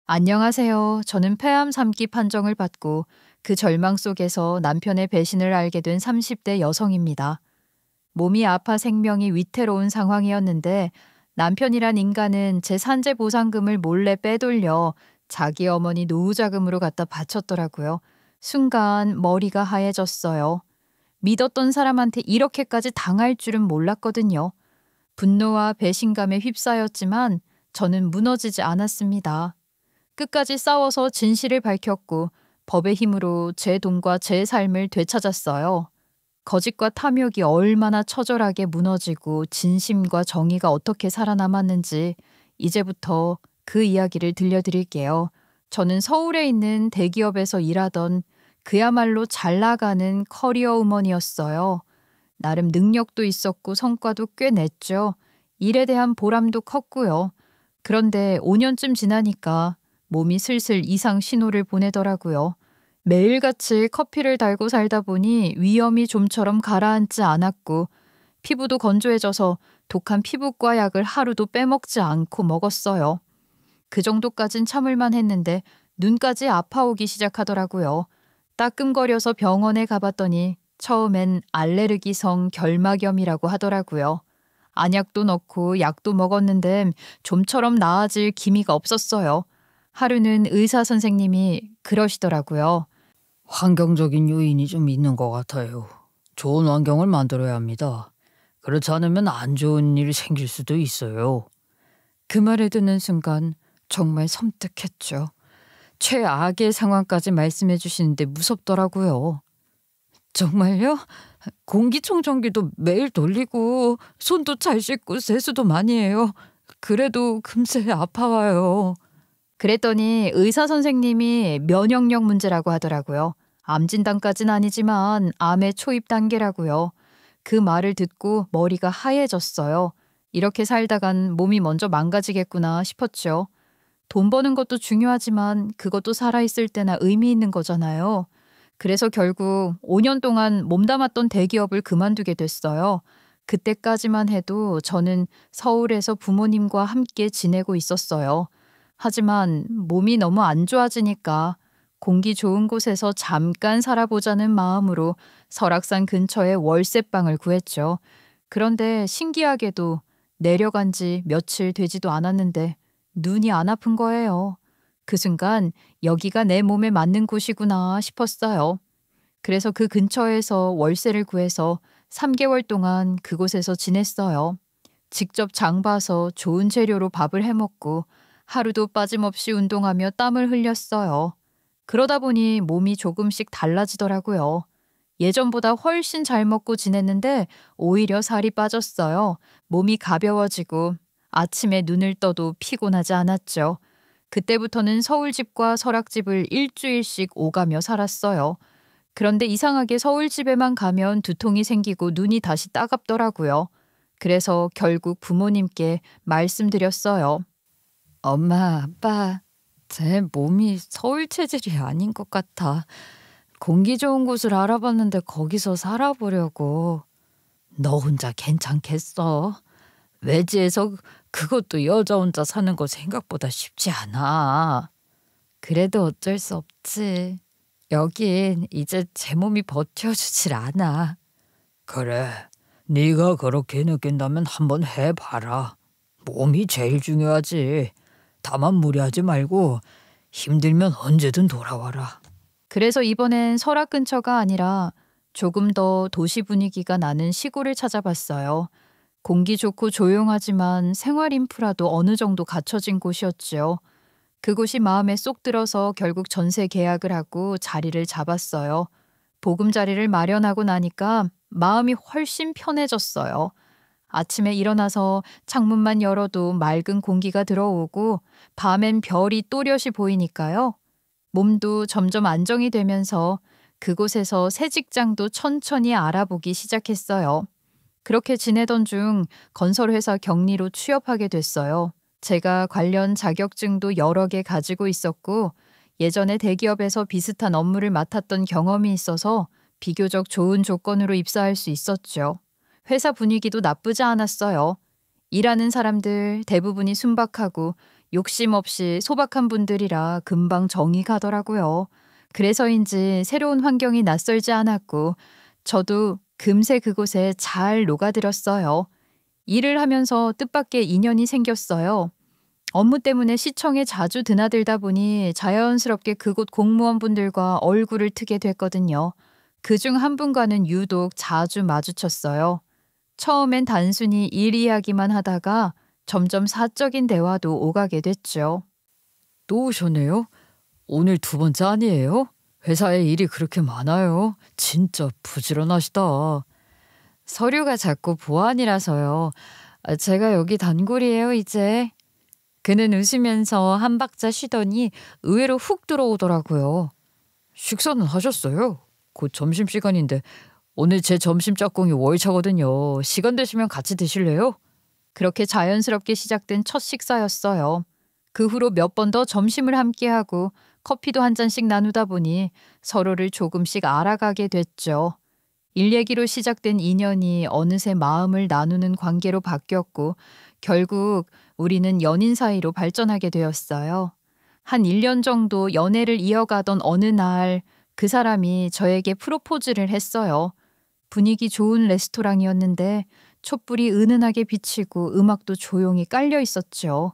안녕하세요. 저는 폐암 3기 판정을 받고 그 절망 속에서 남편의 배신을 알게 된 30대 여성입니다. 몸이 아파 생명이 위태로운 상황이었는데 남편이란 인간은 제 산재 보상금을 몰래 빼돌려 자기 어머니 노후 자금으로 갖다 바쳤더라고요. 순간 머리가 하얘졌어요. 믿었던 사람한테 이렇게까지 당할 줄은 몰랐거든요. 분노와 배신감에 휩싸였지만 저는 무너지지 않았습니다. 끝까지 싸워서 진실을 밝혔고 법의 힘으로 제 돈과 제 삶을 되찾았어요. 거짓과 탐욕이 얼마나 처절하게 무너지고 진심과 정의가 어떻게 살아남았는지 이제부터 그 이야기를 들려드릴게요. 저는 서울에 있는 대기업에서 일하던 그야말로 잘 나가는 커리어 우먼이었어요. 나름 능력도 있었고 성과도 꽤 냈죠. 일에 대한 보람도 컸고요. 그런데 5년쯤 지나니까 몸이 슬슬 이상 신호를 보내더라고요. 매일같이 커피를 달고 살다 보니 위염이 좀처럼 가라앉지 않았고 피부도 건조해져서 독한 피부과 약을 하루도 빼먹지 않고 먹었어요. 그 정도까진 참을만 했는데 눈까지 아파오기 시작하더라고요. 따끔거려서 병원에 가봤더니 처음엔 알레르기성 결막염이라고 하더라고요. 안약도 넣고 약도 먹었는데 좀처럼 나아질 기미가 없었어요. 하루는 의사 선생님이 그러시더라고요. 환경적인 요인이 좀 있는 것 같아요. 좋은 환경을 만들어야 합니다. 그렇지 않으면 안 좋은 일이 생길 수도 있어요. 그 말을 듣는 순간 정말 섬뜩했죠. 최악의 상황까지 말씀해 주시는데 무섭더라고요. 정말요? 공기청정기도 매일 돌리고 손도 잘 씻고 세수도 많이 해요. 그래도 금세 아파와요. 그랬더니 의사 선생님이 면역력 문제라고 하더라고요. 암 진단까지는 아니지만 암의 초입 단계라고요. 그 말을 듣고 머리가 하얘졌어요. 이렇게 살다간 몸이 먼저 망가지겠구나 싶었죠. 돈 버는 것도 중요하지만 그것도 살아있을 때나 의미 있는 거잖아요. 그래서 결국 5년 동안 몸담았던 대기업을 그만두게 됐어요. 그때까지만 해도 저는 서울에서 부모님과 함께 지내고 있었어요. 하지만 몸이 너무 안 좋아지니까 공기 좋은 곳에서 잠깐 살아보자는 마음으로 설악산 근처에 월세방을 구했죠. 그런데 신기하게도 내려간 지 며칠 되지도 않았는데 눈이 안 아픈 거예요. 그 순간 여기가 내 몸에 맞는 곳이구나 싶었어요. 그래서 그 근처에서 월세를 구해서 3개월 동안 그곳에서 지냈어요. 직접 장 봐서 좋은 재료로 밥을 해먹고 하루도 빠짐없이 운동하며 땀을 흘렸어요. 그러다 보니 몸이 조금씩 달라지더라고요. 예전보다 훨씬 잘 먹고 지냈는데 오히려 살이 빠졌어요. 몸이 가벼워지고 아침에 눈을 떠도 피곤하지 않았죠. 그때부터는 서울집과 설악집을 일주일씩 오가며 살았어요. 그런데 이상하게 서울집에만 가면 두통이 생기고 눈이 다시 따갑더라고요. 그래서 결국 부모님께 말씀드렸어요. 엄마, 아빠, 제 몸이 서울 체질이 아닌 것 같아. 공기 좋은 곳을 알아봤는데 거기서 살아보려고. 너 혼자 괜찮겠어? 외지에서 그것도 여자 혼자 사는 거 생각보다 쉽지 않아. 그래도 어쩔 수 없지. 여긴 이제 제 몸이 버텨주질 않아. 그래, 네가 그렇게 느낀다면 한번 해봐라. 몸이 제일 중요하지. 다만 무리하지 말고 힘들면 언제든 돌아와라. 그래서 이번엔 설악 근처가 아니라 조금 더 도시 분위기가 나는 시골을 찾아봤어요. 공기 좋고 조용하지만 생활 인프라도 어느 정도 갖춰진 곳이었죠. 그곳이 마음에 쏙 들어서 결국 전세 계약을 하고 자리를 잡았어요. 보금자리를 마련하고 나니까 마음이 훨씬 편해졌어요. 아침에 일어나서 창문만 열어도 맑은 공기가 들어오고 밤엔 별이 또렷이 보이니까요. 몸도 점점 안정이 되면서 그곳에서 새 직장도 천천히 알아보기 시작했어요. 그렇게 지내던 중 건설회사 격리로 취업하게 됐어요. 제가 관련 자격증도 여러 개 가지고 있었고 예전에 대기업에서 비슷한 업무를 맡았던 경험이 있어서 비교적 좋은 조건으로 입사할 수 있었죠. 회사 분위기도 나쁘지 않았어요. 일하는 사람들 대부분이 순박하고 욕심 없이 소박한 분들이라 금방 정이 가더라고요. 그래서인지 새로운 환경이 낯설지 않았고 저도 금세 그곳에 잘 녹아들었어요. 일을 하면서 뜻밖의 인연이 생겼어요. 업무 때문에 시청에 자주 드나들다 보니 자연스럽게 그곳 공무원분들과 얼굴을 트게 됐거든요. 그중 한 분과는 유독 자주 마주쳤어요. 처음엔 단순히 일 이야기만 하다가 점점 사적인 대화도 오가게 됐죠. 또 오셨네요? 오늘 두 번째 아니에요? 회사에 일이 그렇게 많아요. 진짜 부지런하시다. 서류가 자꾸 보안이라서요. 제가 여기 단골이에요, 이제. 그는 웃으면서 한 박자 쉬더니 의외로 훅 들어오더라고요. 식사는 하셨어요? 곧 점심시간인데 오늘 제 점심 짝꿍이 월차거든요. 시간 되시면 같이 드실래요? 그렇게 자연스럽게 시작된 첫 식사였어요. 그 후로 몇 번 더 점심을 함께하고 커피도 한 잔씩 나누다 보니 서로를 조금씩 알아가게 됐죠. 일 얘기로 시작된 인연이 어느새 마음을 나누는 관계로 바뀌었고 결국 우리는 연인 사이로 발전하게 되었어요. 한 1년 정도 연애를 이어가던 어느 날 그 사람이 저에게 프로포즈를 했어요. 분위기 좋은 레스토랑이었는데 촛불이 은은하게 비치고 음악도 조용히 깔려 있었죠.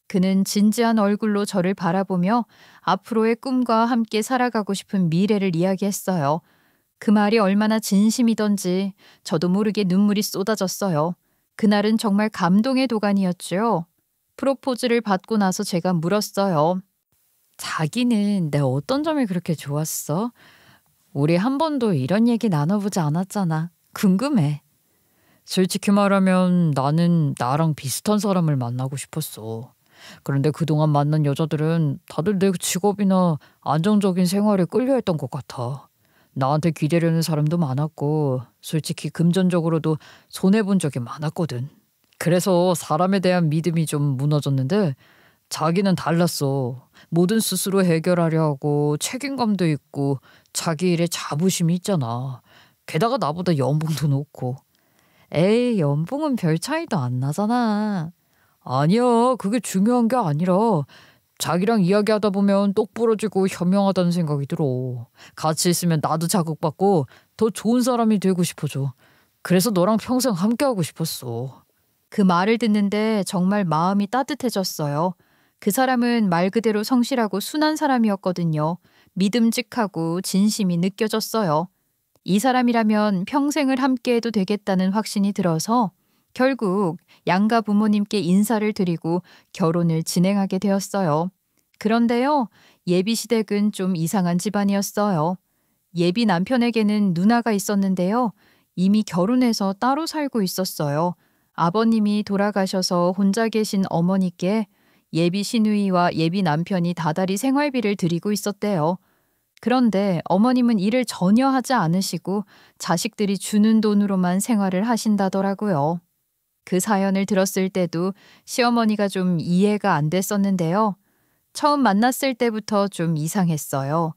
그는 진지한 얼굴로 저를 바라보며 앞으로의 꿈과 함께 살아가고 싶은 미래를 이야기했어요. 그 말이 얼마나 진심이던지 저도 모르게 눈물이 쏟아졌어요. 그날은 정말 감동의 도가니였죠. 프로포즈를 받고 나서 제가 물었어요. 자기는 내 어떤 점이 그렇게 좋았어? 우리 한 번도 이런 얘기 나눠보지 않았잖아. 궁금해. 솔직히 말하면 나는 나랑 비슷한 사람을 만나고 싶었어. 그런데 그동안 만난 여자들은 다들 내 직업이나 안정적인 생활에 끌려했던 것 같아. 나한테 기대려는 사람도 많았고 솔직히 금전적으로도 손해본 적이 많았거든. 그래서 사람에 대한 믿음이 좀 무너졌는데 자기는 달랐어. 뭐든 스스로 해결하려 하고 책임감도 있고 자기 일에 자부심이 있잖아. 게다가 나보다 연봉도 높고. 에이, 연봉은 별 차이도 안 나잖아. 아니야, 그게 중요한 게 아니라 자기랑 이야기하다 보면 똑 부러지고 현명하다는 생각이 들어. 같이 있으면 나도 자극받고 더 좋은 사람이 되고 싶어져. 그래서 너랑 평생 함께하고 싶었어. 그 말을 듣는데 정말 마음이 따뜻해졌어요. 그 사람은 말 그대로 성실하고 순한 사람이었거든요. 믿음직하고 진심이 느껴졌어요. 이 사람이라면 평생을 함께해도 되겠다는 확신이 들어서 결국 양가 부모님께 인사를 드리고 결혼을 진행하게 되었어요. 그런데요, 예비 시댁은 좀 이상한 집안이었어요. 예비 남편에게는 누나가 있었는데요. 이미 결혼해서 따로 살고 있었어요. 아버님이 돌아가셔서 혼자 계신 어머니께 예비 시누이와 예비 남편이 다달이 생활비를 드리고 있었대요. 그런데 어머님은 일을 전혀 하지 않으시고 자식들이 주는 돈으로만 생활을 하신다더라고요. 그 사연을 들었을 때도 시어머니가 좀 이해가 안 됐었는데요. 처음 만났을 때부터 좀 이상했어요.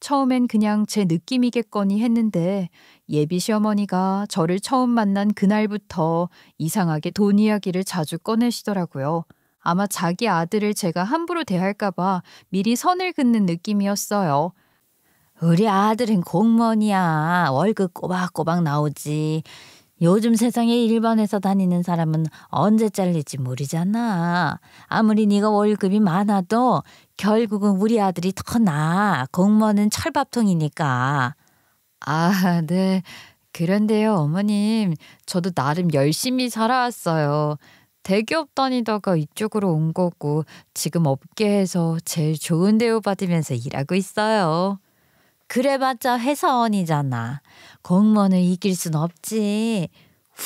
처음엔 그냥 제 느낌이겠거니 했는데 예비 시어머니가 저를 처음 만난 그날부터 이상하게 돈 이야기를 자주 꺼내시더라고요. 아마 자기 아들을 제가 함부로 대할까 봐 미리 선을 긋는 느낌이었어요. 우리 아들은 공무원이야. 월급 꼬박꼬박 나오지. 요즘 세상에 일반 회사 다니는 사람은 언제 잘릴지 모르잖아. 아무리 네가 월급이 많아도 결국은 우리 아들이 더 나아. 공무원은 철밥통이니까. 아, 네. 그런데요, 어머님. 저도 나름 열심히 살아왔어요. 대기업 다니다가 이쪽으로 온 거고 지금 업계에서 제일 좋은 대우 받으면서 일하고 있어요. 그래봤자 회사원이잖아. 공무원을 이길 순 없지.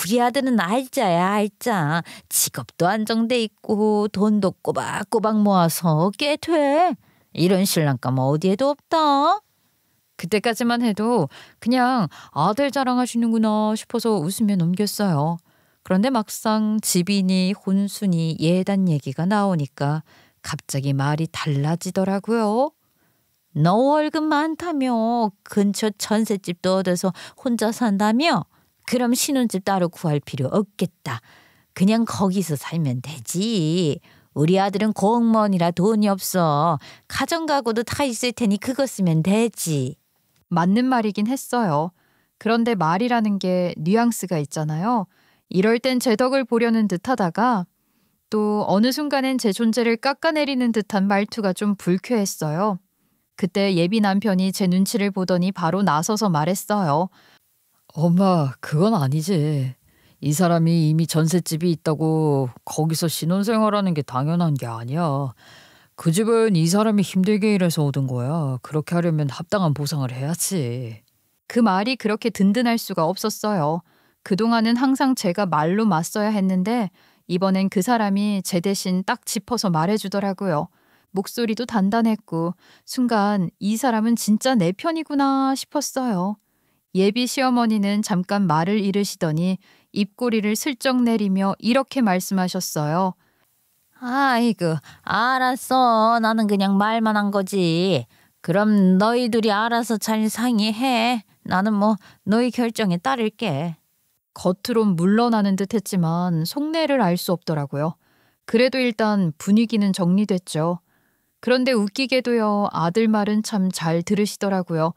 우리 아들은 알짜야, 알짜. 직업도 안정돼 있고 돈도 꼬박꼬박 모아서 꽤 돼. 이런 신랑감 어디에도 없다. 그때까지만 해도 그냥 아들 자랑하시는구나 싶어서 웃으며 넘겼어요. 그런데 막상 집이니 혼수니 예단 얘기가 나오니까 갑자기 말이 달라지더라고요. 너 월급 많다며. 근처 전셋집도 얻어서 혼자 산다며. 그럼 신혼집 따로 구할 필요 없겠다. 그냥 거기서 살면 되지. 우리 아들은 공무원이라 돈이 없어. 가정가구도 다 있을 테니 그거 쓰면 되지. 맞는 말이긴 했어요. 그런데 말이라는 게 뉘앙스가 있잖아요. 이럴 땐 제 덕을 보려는 듯 하다가 또 어느 순간엔 제 존재를 깎아내리는 듯한 말투가 좀 불쾌했어요. 그때 예비 남편이 제 눈치를 보더니 바로 나서서 말했어요. 엄마, 그건 아니지. 이 사람이 이미 전셋집이 있다고 거기서 신혼생활하는 게 당연한 게 아니야. 그 집은 이 사람이 힘들게 일해서 얻은 거야. 그렇게 하려면 합당한 보상을 해야지. 그 말이 그렇게 든든할 수가 없었어요. 그동안은 항상 제가 말로 맞서야 했는데 이번엔 그 사람이 제 대신 딱 짚어서 말해주더라고요. 목소리도 단단했고 순간 이 사람은 진짜 내 편이구나 싶었어요. 예비 시어머니는 잠깐 말을 잃으시더니 입꼬리를 슬쩍 내리며 이렇게 말씀하셨어요. 아이고, 알았어. 나는 그냥 말만 한 거지. 그럼 너희 둘이 알아서 잘 상의해. 나는 뭐 너희 결정에 따를게. 겉으론 물러나는 듯 했지만 속내를 알 수 없더라고요. 그래도 일단 분위기는 정리됐죠. 그런데 웃기게도요, 아들 말은 참 잘 들으시더라고요.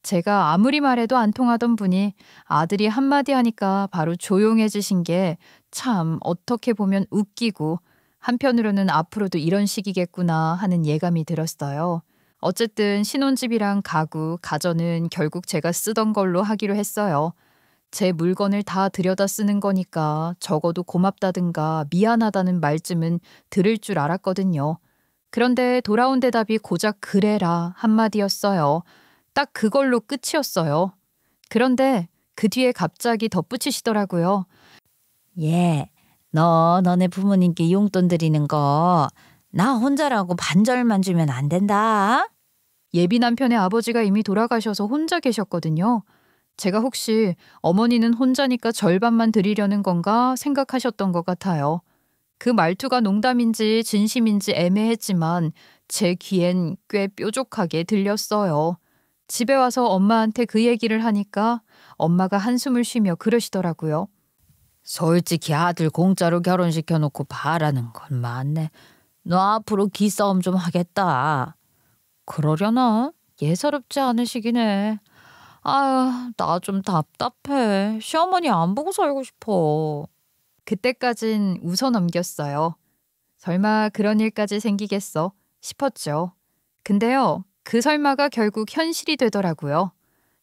제가 아무리 말해도 안 통하던 분이 아들이 한마디 하니까 바로 조용해지신 게 참 어떻게 보면 웃기고 한편으로는 앞으로도 이런 식이겠구나 하는 예감이 들었어요. 어쨌든 신혼집이랑 가구, 가전은 결국 제가 쓰던 걸로 하기로 했어요. 제 물건을 다 들여다 쓰는 거니까 적어도 고맙다든가 미안하다는 말쯤은 들을 줄 알았거든요. 그런데 돌아온 대답이 고작 그래라 한마디였어요. 딱 그걸로 끝이었어요. 그런데 그 뒤에 갑자기 덧붙이시더라고요. 예, 너네 부모님께 용돈 드리는 거 나 혼자라고 반절만 주면 안 된다. 예비 남편의 아버지가 이미 돌아가셔서 혼자 계셨거든요. 제가 혹시 어머니는 혼자니까 절반만 드리려는 건가 생각하셨던 것 같아요. 그 말투가 농담인지 진심인지 애매했지만 제 귀엔 꽤 뾰족하게 들렸어요. 집에 와서 엄마한테 그 얘기를 하니까 엄마가 한숨을 쉬며 그러시더라고요. 솔직히 아들 공짜로 결혼시켜놓고 바라는 건 많네. 너 앞으로 기싸움 좀 하겠다. 그러려나? 예사롭지 않으시긴 해. 아유, 나 좀 답답해. 시어머니 안 보고 살고 싶어. 그때까진 웃어 넘겼어요. 설마 그런 일까지 생기겠어 싶었죠. 근데요, 그 설마가 결국 현실이 되더라고요.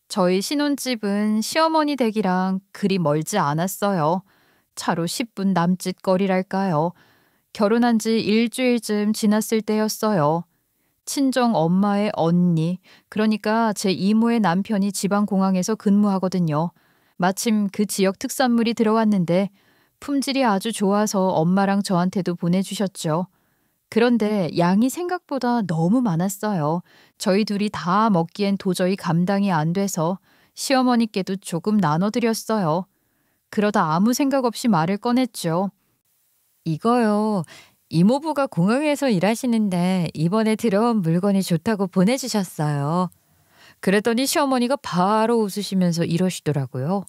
저희 신혼집은 시어머니 댁이랑 그리 멀지 않았어요. 차로 10분 남짓 거리랄까요. 결혼한 지 일주일쯤 지났을 때였어요. 친정 엄마의 언니, 그러니까 제 이모의 남편이 지방공항에서 근무하거든요. 마침 그 지역 특산물이 들어왔는데 품질이 아주 좋아서 엄마랑 저한테도 보내주셨죠. 그런데 양이 생각보다 너무 많았어요. 저희 둘이 다 먹기엔 도저히 감당이 안 돼서 시어머니께도 조금 나눠드렸어요. 그러다 아무 생각 없이 말을 꺼냈죠. 이거요. 이모부가 공항에서 일하시는데 이번에 들어온 물건이 좋다고 보내주셨어요. 그랬더니 시어머니가 바로 웃으시면서 이러시더라고요.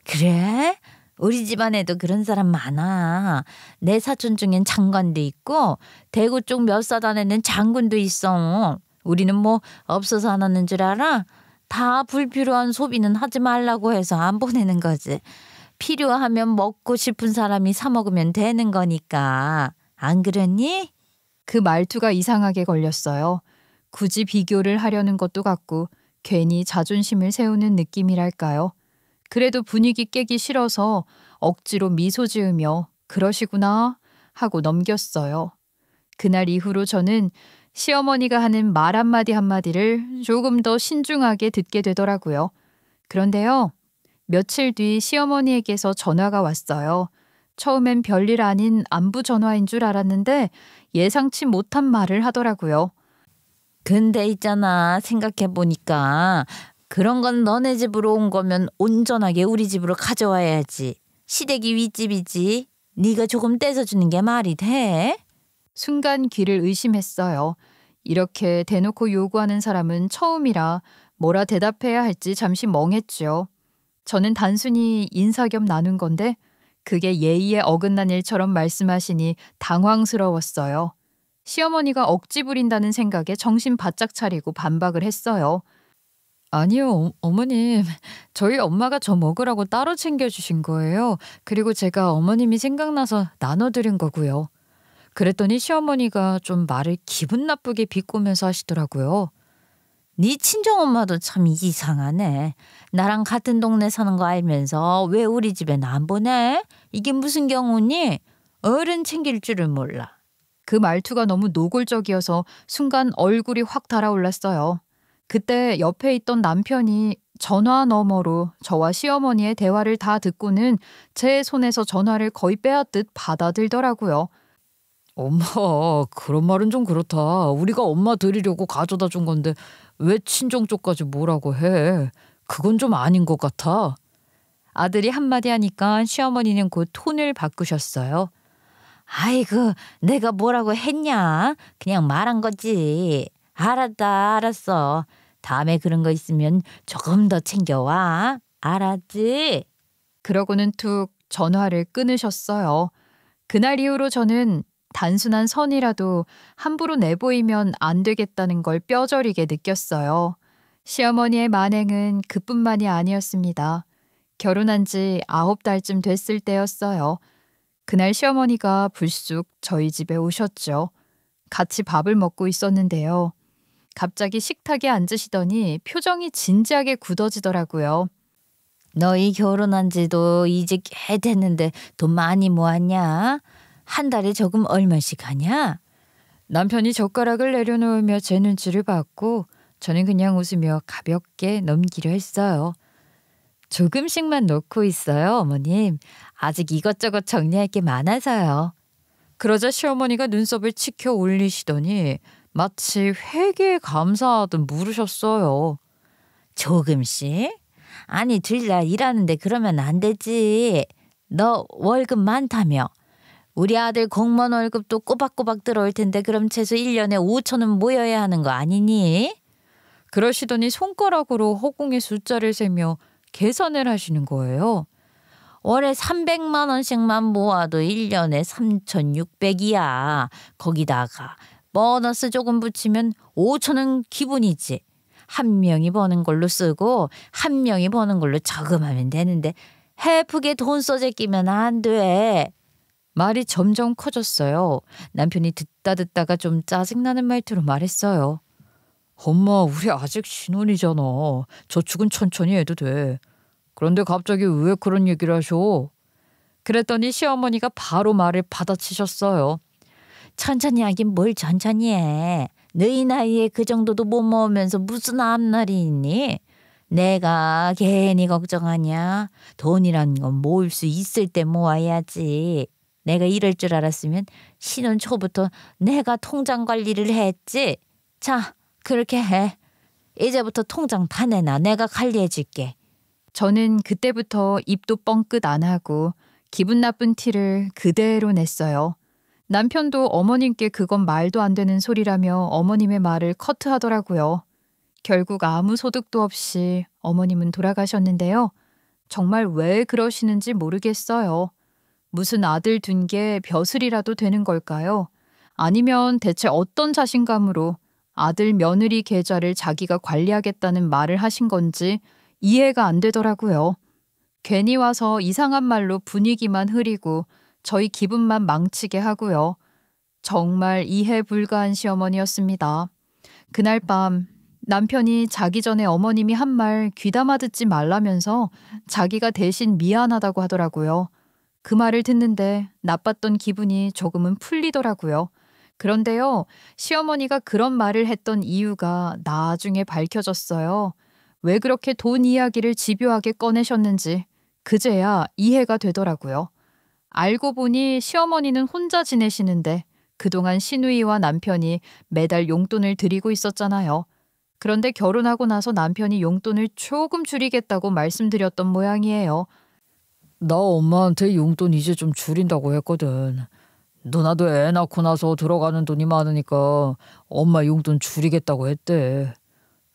그래? 우리 집안에도 그런 사람 많아. 내 사촌 중엔 장관도 있고 대구 쪽 몇 사단에는 장군도 있어. 우리는 뭐 없어서 안 하는 줄 알아? 다 불필요한 소비는 하지 말라고 해서 안 보내는 거지. 필요하면 먹고 싶은 사람이 사 먹으면 되는 거니까. 안 그러니? 그 말투가 이상하게 걸렸어요. 굳이 비교를 하려는 것도 같고 괜히 자존심을 세우는 느낌이랄까요. 그래도 분위기 깨기 싫어서 억지로 미소 지으며 그러시구나 하고 넘겼어요. 그날 이후로 저는 시어머니가 하는 말 한마디 한마디를 조금 더 신중하게 듣게 되더라고요. 그런데요, 며칠 뒤 시어머니에게서 전화가 왔어요. 처음엔 별일 아닌 안부 전화인 줄 알았는데 예상치 못한 말을 하더라고요. 근데 있잖아, 생각해보니까 그런 건 너네 집으로 온 거면 온전하게 우리 집으로 가져와야지. 시댁이 윗집이지. 네가 조금 떼서주는 게 말이 돼? 순간 귀를 의심했어요. 이렇게 대놓고 요구하는 사람은 처음이라 뭐라 대답해야 할지 잠시 멍했죠. 저는 단순히 인사 겸 나눈 건데 그게 예의에 어긋난 일처럼 말씀하시니 당황스러웠어요. 시어머니가 억지 부린다는 생각에 정신 바짝 차리고 반박을 했어요. 아니요, 어머님. 저희 엄마가 저 먹으라고 따로 챙겨주신 거예요. 그리고 제가 어머님이 생각나서 나눠드린 거고요. 그랬더니 시어머니가 좀 말을 기분 나쁘게 비꼬면서 하시더라고요. 네 친정엄마도 참 이상하네. 나랑 같은 동네 사는 거 알면서 왜 우리 집엔 안 보내? 이게 무슨 경우니? 어른 챙길 줄을 몰라. 그 말투가 너무 노골적이어서 순간 얼굴이 확 달아올랐어요. 그때 옆에 있던 남편이 전화 너머로 저와 시어머니의 대화를 다 듣고는 제 손에서 전화를 거의 빼앗듯 받아들더라고요. 엄마, 그런 말은 좀 그렇다. 우리가 엄마 드리려고 가져다 준 건데 왜 친정 쪽까지 뭐라고 해? 그건 좀 아닌 것 같아. 아들이 한마디 하니까 시어머니는 곧 톤을 바꾸셨어요. 아이고, 내가 뭐라고 했냐? 그냥 말한 거지. 알았다, 알았어. 다음에 그런 거 있으면 조금 더 챙겨와. 알았지? 그러고는 툭 전화를 끊으셨어요. 그날 이후로 저는 단순한 선이라도 함부로 내보이면 안 되겠다는 걸 뼈저리게 느꼈어요. 시어머니의 만행은 그뿐만이 아니었습니다. 결혼한 지 9달쯤 됐을 때였어요. 그날 시어머니가 불쑥 저희 집에 오셨죠. 같이 밥을 먹고 있었는데요. 갑자기 식탁에 앉으시더니 표정이 진지하게 굳어지더라고요. 너희 결혼한 지도 이제 꽤 됐는데 돈 많이 모았냐? 한 달에 조금 얼마씩 하냐? 남편이 젓가락을 내려놓으며 제 눈치를 봤고 저는 그냥 웃으며 가볍게 넘기려 했어요. 조금씩만 넣고 있어요, 어머님. 아직 이것저것 정리할 게 많아서요. 그러자 시어머니가 눈썹을 치켜 올리시더니 마치 회개에 감사하듯 물으셨어요. 조금씩? 아니, 둘 다 일하는데 그러면 안 되지. 너 월급 많다며. 우리 아들 공무원 월급도 꼬박꼬박 들어올 텐데 그럼 최소 1년에 5천은 모여야 하는 거 아니니? 그러시더니 손가락으로 허공의 숫자를 세며 계산을 하시는 거예요. 월에 300만 원씩만 모아도 1년에 3,600이야. 거기다가 보너스 조금 붙이면 5천은 기본이지. 한 명이 버는 걸로 쓰고 한 명이 버는 걸로 저금하면 되는데 헤프게 돈 써재 끼면 안 돼. 말이 점점 커졌어요. 남편이 듣다가 좀 짜증나는 말투로 말했어요. 엄마, 우리 아직 신혼이잖아. 저축은 천천히 해도 돼. 그런데 갑자기 왜 그런 얘기를 하셔? 그랬더니 시어머니가 바로 말을 받아치셨어요. 천천히 하긴 뭘 천천히 해. 너희 나이에 그 정도도 못 모으면서 무슨 앞날이 있니? 내가 괜히 걱정하냐? 돈이란 건 모을 수 있을 때 모아야지. 내가 이럴 줄 알았으면 신혼 초부터 내가 통장 관리를 했지. 자, 그렇게 해. 이제부터 통장 다 내놔. 내가 관리해 줄게. 저는 그때부터 입도 뻥끗 안 하고 기분 나쁜 티를 그대로 냈어요. 남편도 어머님께 그건 말도 안 되는 소리라며 어머님의 말을 커트하더라고요. 결국 아무 소득도 없이 어머님은 돌아가셨는데요. 정말 왜 그러시는지 모르겠어요. 무슨 아들 둔 게 벼슬이라도 되는 걸까요? 아니면 대체 어떤 자신감으로 아들 며느리 계좌를 자기가 관리하겠다는 말을 하신 건지 이해가 안 되더라고요. 괜히 와서 이상한 말로 분위기만 흐리고 저희 기분만 망치게 하고요. 정말 이해 불가한 시어머니였습니다. 그날 밤 남편이 자기 전에 어머님이 한 말 귀담아 듣지 말라면서 자기가 대신 미안하다고 하더라고요. 그 말을 듣는데 나빴던 기분이 조금은 풀리더라고요. 그런데요, 시어머니가 그런 말을 했던 이유가 나중에 밝혀졌어요. 왜 그렇게 돈 이야기를 집요하게 꺼내셨는지 그제야 이해가 되더라고요. 알고 보니 시어머니는 혼자 지내시는데 그동안 시누이와 남편이 매달 용돈을 드리고 있었잖아요. 그런데 결혼하고 나서 남편이 용돈을 조금 줄이겠다고 말씀드렸던 모양이에요. 나 엄마한테 용돈 이제 좀 줄인다고 했거든. 누나도 애 낳고 나서 들어가는 돈이 많으니까 엄마 용돈 줄이겠다고 했대.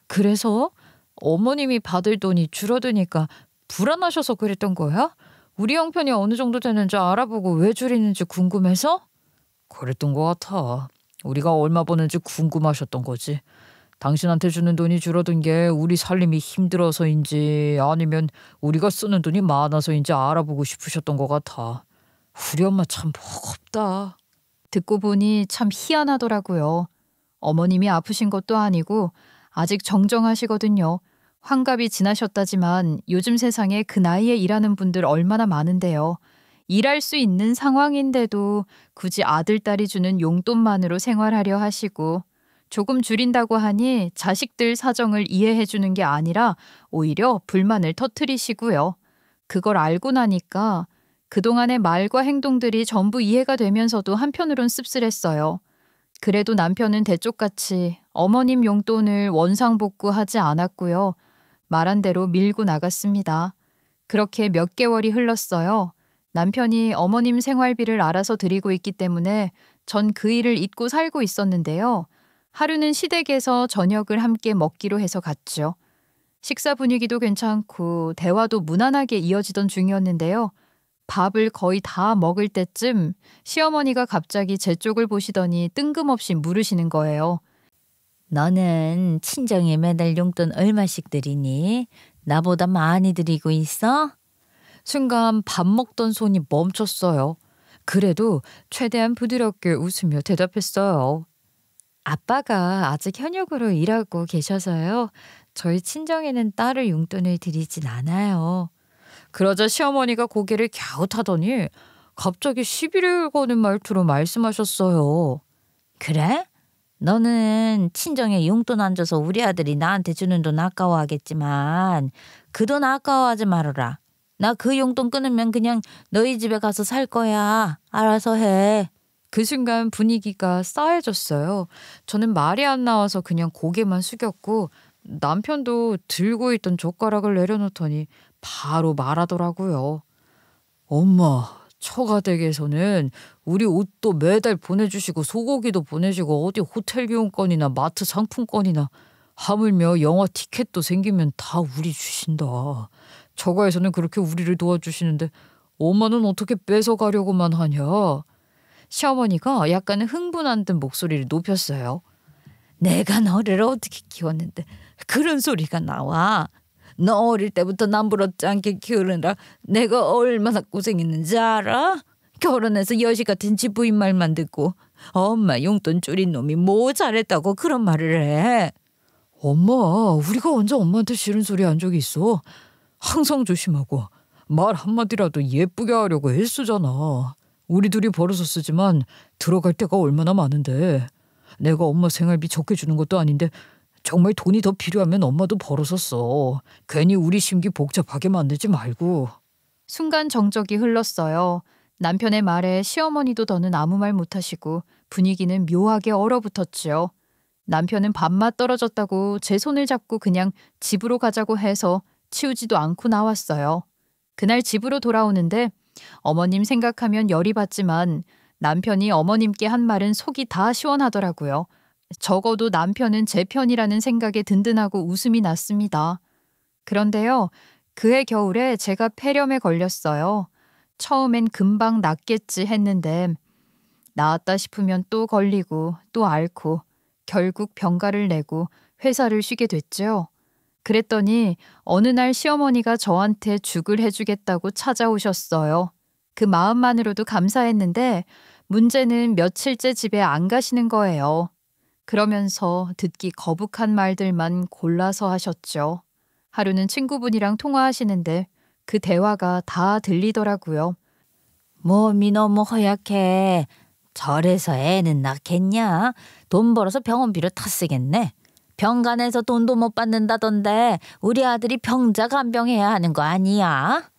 그래서 어머님이 받을 돈이 줄어드니까 불안하셔서 그랬던 거야? 우리 형편이 어느 정도 되는지 알아보고 왜 줄이는지 궁금해서? 그랬던 것 같아. 우리가 얼마 버는지 궁금하셨던 거지. 당신한테 주는 돈이 줄어든 게 우리 살림이 힘들어서인지 아니면 우리가 쓰는 돈이 많아서인지 알아보고 싶으셨던 것 같아. 우리 엄마 참 버겁다. 듣고 보니 참 희한하더라고요. 어머님이 아프신 것도 아니고 아직 정정하시거든요. 환갑이 지나셨다지만 요즘 세상에 그 나이에 일하는 분들 얼마나 많은데요. 일할 수 있는 상황인데도 굳이 아들, 딸이 주는 용돈만으로 생활하려 하시고 조금 줄인다고 하니 자식들 사정을 이해해 주는 게 아니라 오히려 불만을 터뜨리시고요. 그걸 알고 나니까 그동안의 말과 행동들이 전부 이해가 되면서도 한편으론 씁쓸했어요. 그래도 남편은 대쪽같이 어머님 용돈을 원상복구하지 않았고요. 말한 대로 밀고 나갔습니다. 그렇게 몇 개월이 흘렀어요. 남편이 어머님 생활비를 알아서 드리고 있기 때문에 전 그 일을 잊고 살고 있었는데요. 하루는 시댁에서 저녁을 함께 먹기로 해서 갔죠. 식사 분위기도 괜찮고 대화도 무난하게 이어지던 중이었는데요. 밥을 거의 다 먹을 때쯤 시어머니가 갑자기 제 쪽을 보시더니 뜬금없이 물으시는 거예요. 너는 친정에 매달 용돈 얼마씩 드리니? 나보다 많이 드리고 있어? 순간 밥 먹던 손이 멈췄어요. 그래도 최대한 부드럽게 웃으며 대답했어요. 아빠가 아직 현역으로 일하고 계셔서요. 저희 친정에는 따로 용돈을 드리진 않아요. 그러자 시어머니가 고개를 갸웃하더니 갑자기 시비를 거는 말투로 말씀하셨어요. 그래? 너는 친정에 용돈 안 줘서 우리 아들이 나한테 주는 돈 아까워하겠지만 그 돈 아까워하지 말아라. 나 그 용돈 끊으면 그냥 너희 집에 가서 살 거야. 알아서 해. 그 순간 분위기가 싸해졌어요. 저는 말이 안 나와서 그냥 고개만 숙였고 남편도 들고 있던 젓가락을 내려놓더니 바로 말하더라고요. 엄마, 처가댁에서는 우리 옷도 매달 보내주시고 소고기도 보내주고 어디 호텔 비용권이나 마트 상품권이나 하물며 영화 티켓도 생기면 다 우리 주신다. 처가에서는 그렇게 우리를 도와주시는데 엄마는 어떻게 뺏어가려고만 하냐. 시어머니가 약간 흥분한 듯 목소리를 높였어요. 내가 너를 어떻게 키웠는데 그런 소리가 나와. 너 어릴 때부터 남부럽지 않게 키우느라 내가 얼마나 고생했는지 알아? 결혼해서 여시 같은 집부인 말만 듣고 엄마 용돈 줄인 놈이 뭐 잘했다고 그런 말을 해. 엄마, 우리가 언제 엄마한테 싫은 소리 한 적이 있어? 항상 조심하고 말 한마디라도 예쁘게 하려고 애쓰잖아. 우리 둘이 벌어서 쓰지만 들어갈 때가 얼마나 많은데. 내가 엄마 생활비 적게 주는 것도 아닌데 정말 돈이 더 필요하면 엄마도 벌어서 써. 괜히 우리 심기 복잡하게 만들지 말고. 순간 정적이 흘렀어요. 남편의 말에 시어머니도 더는 아무 말 못하시고 분위기는 묘하게 얼어붙었지요. 남편은 밥맛 떨어졌다고 제 손을 잡고 그냥 집으로 가자고 해서 치우지도 않고 나왔어요. 그날 집으로 돌아오는데 어머님 생각하면 열이 받지만 남편이 어머님께 한 말은 속이 다 시원하더라고요. 적어도 남편은 제 편이라는 생각에 든든하고 웃음이 났습니다. 그런데요, 그해 겨울에 제가 폐렴에 걸렸어요. 처음엔 금방 낫겠지 했는데 나았다 싶으면 또 걸리고 또 앓고 결국 병가를 내고 회사를 쉬게 됐죠. 그랬더니 어느 날 시어머니가 저한테 죽을 해주겠다고 찾아오셨어요. 그 마음만으로도 감사했는데 문제는 며칠째 집에 안 가시는 거예요. 그러면서 듣기 거북한 말들만 골라서 하셨죠. 하루는 친구분이랑 통화하시는데 그 대화가 다 들리더라고요. 몸이 너무 허약해. 절에서 애는 낳겠냐? 돈 벌어서 병원비를 다 쓰겠네. 병간에서 돈도 못 받는다던데 우리 아들이 병자 간병해야 하는 거 아니야?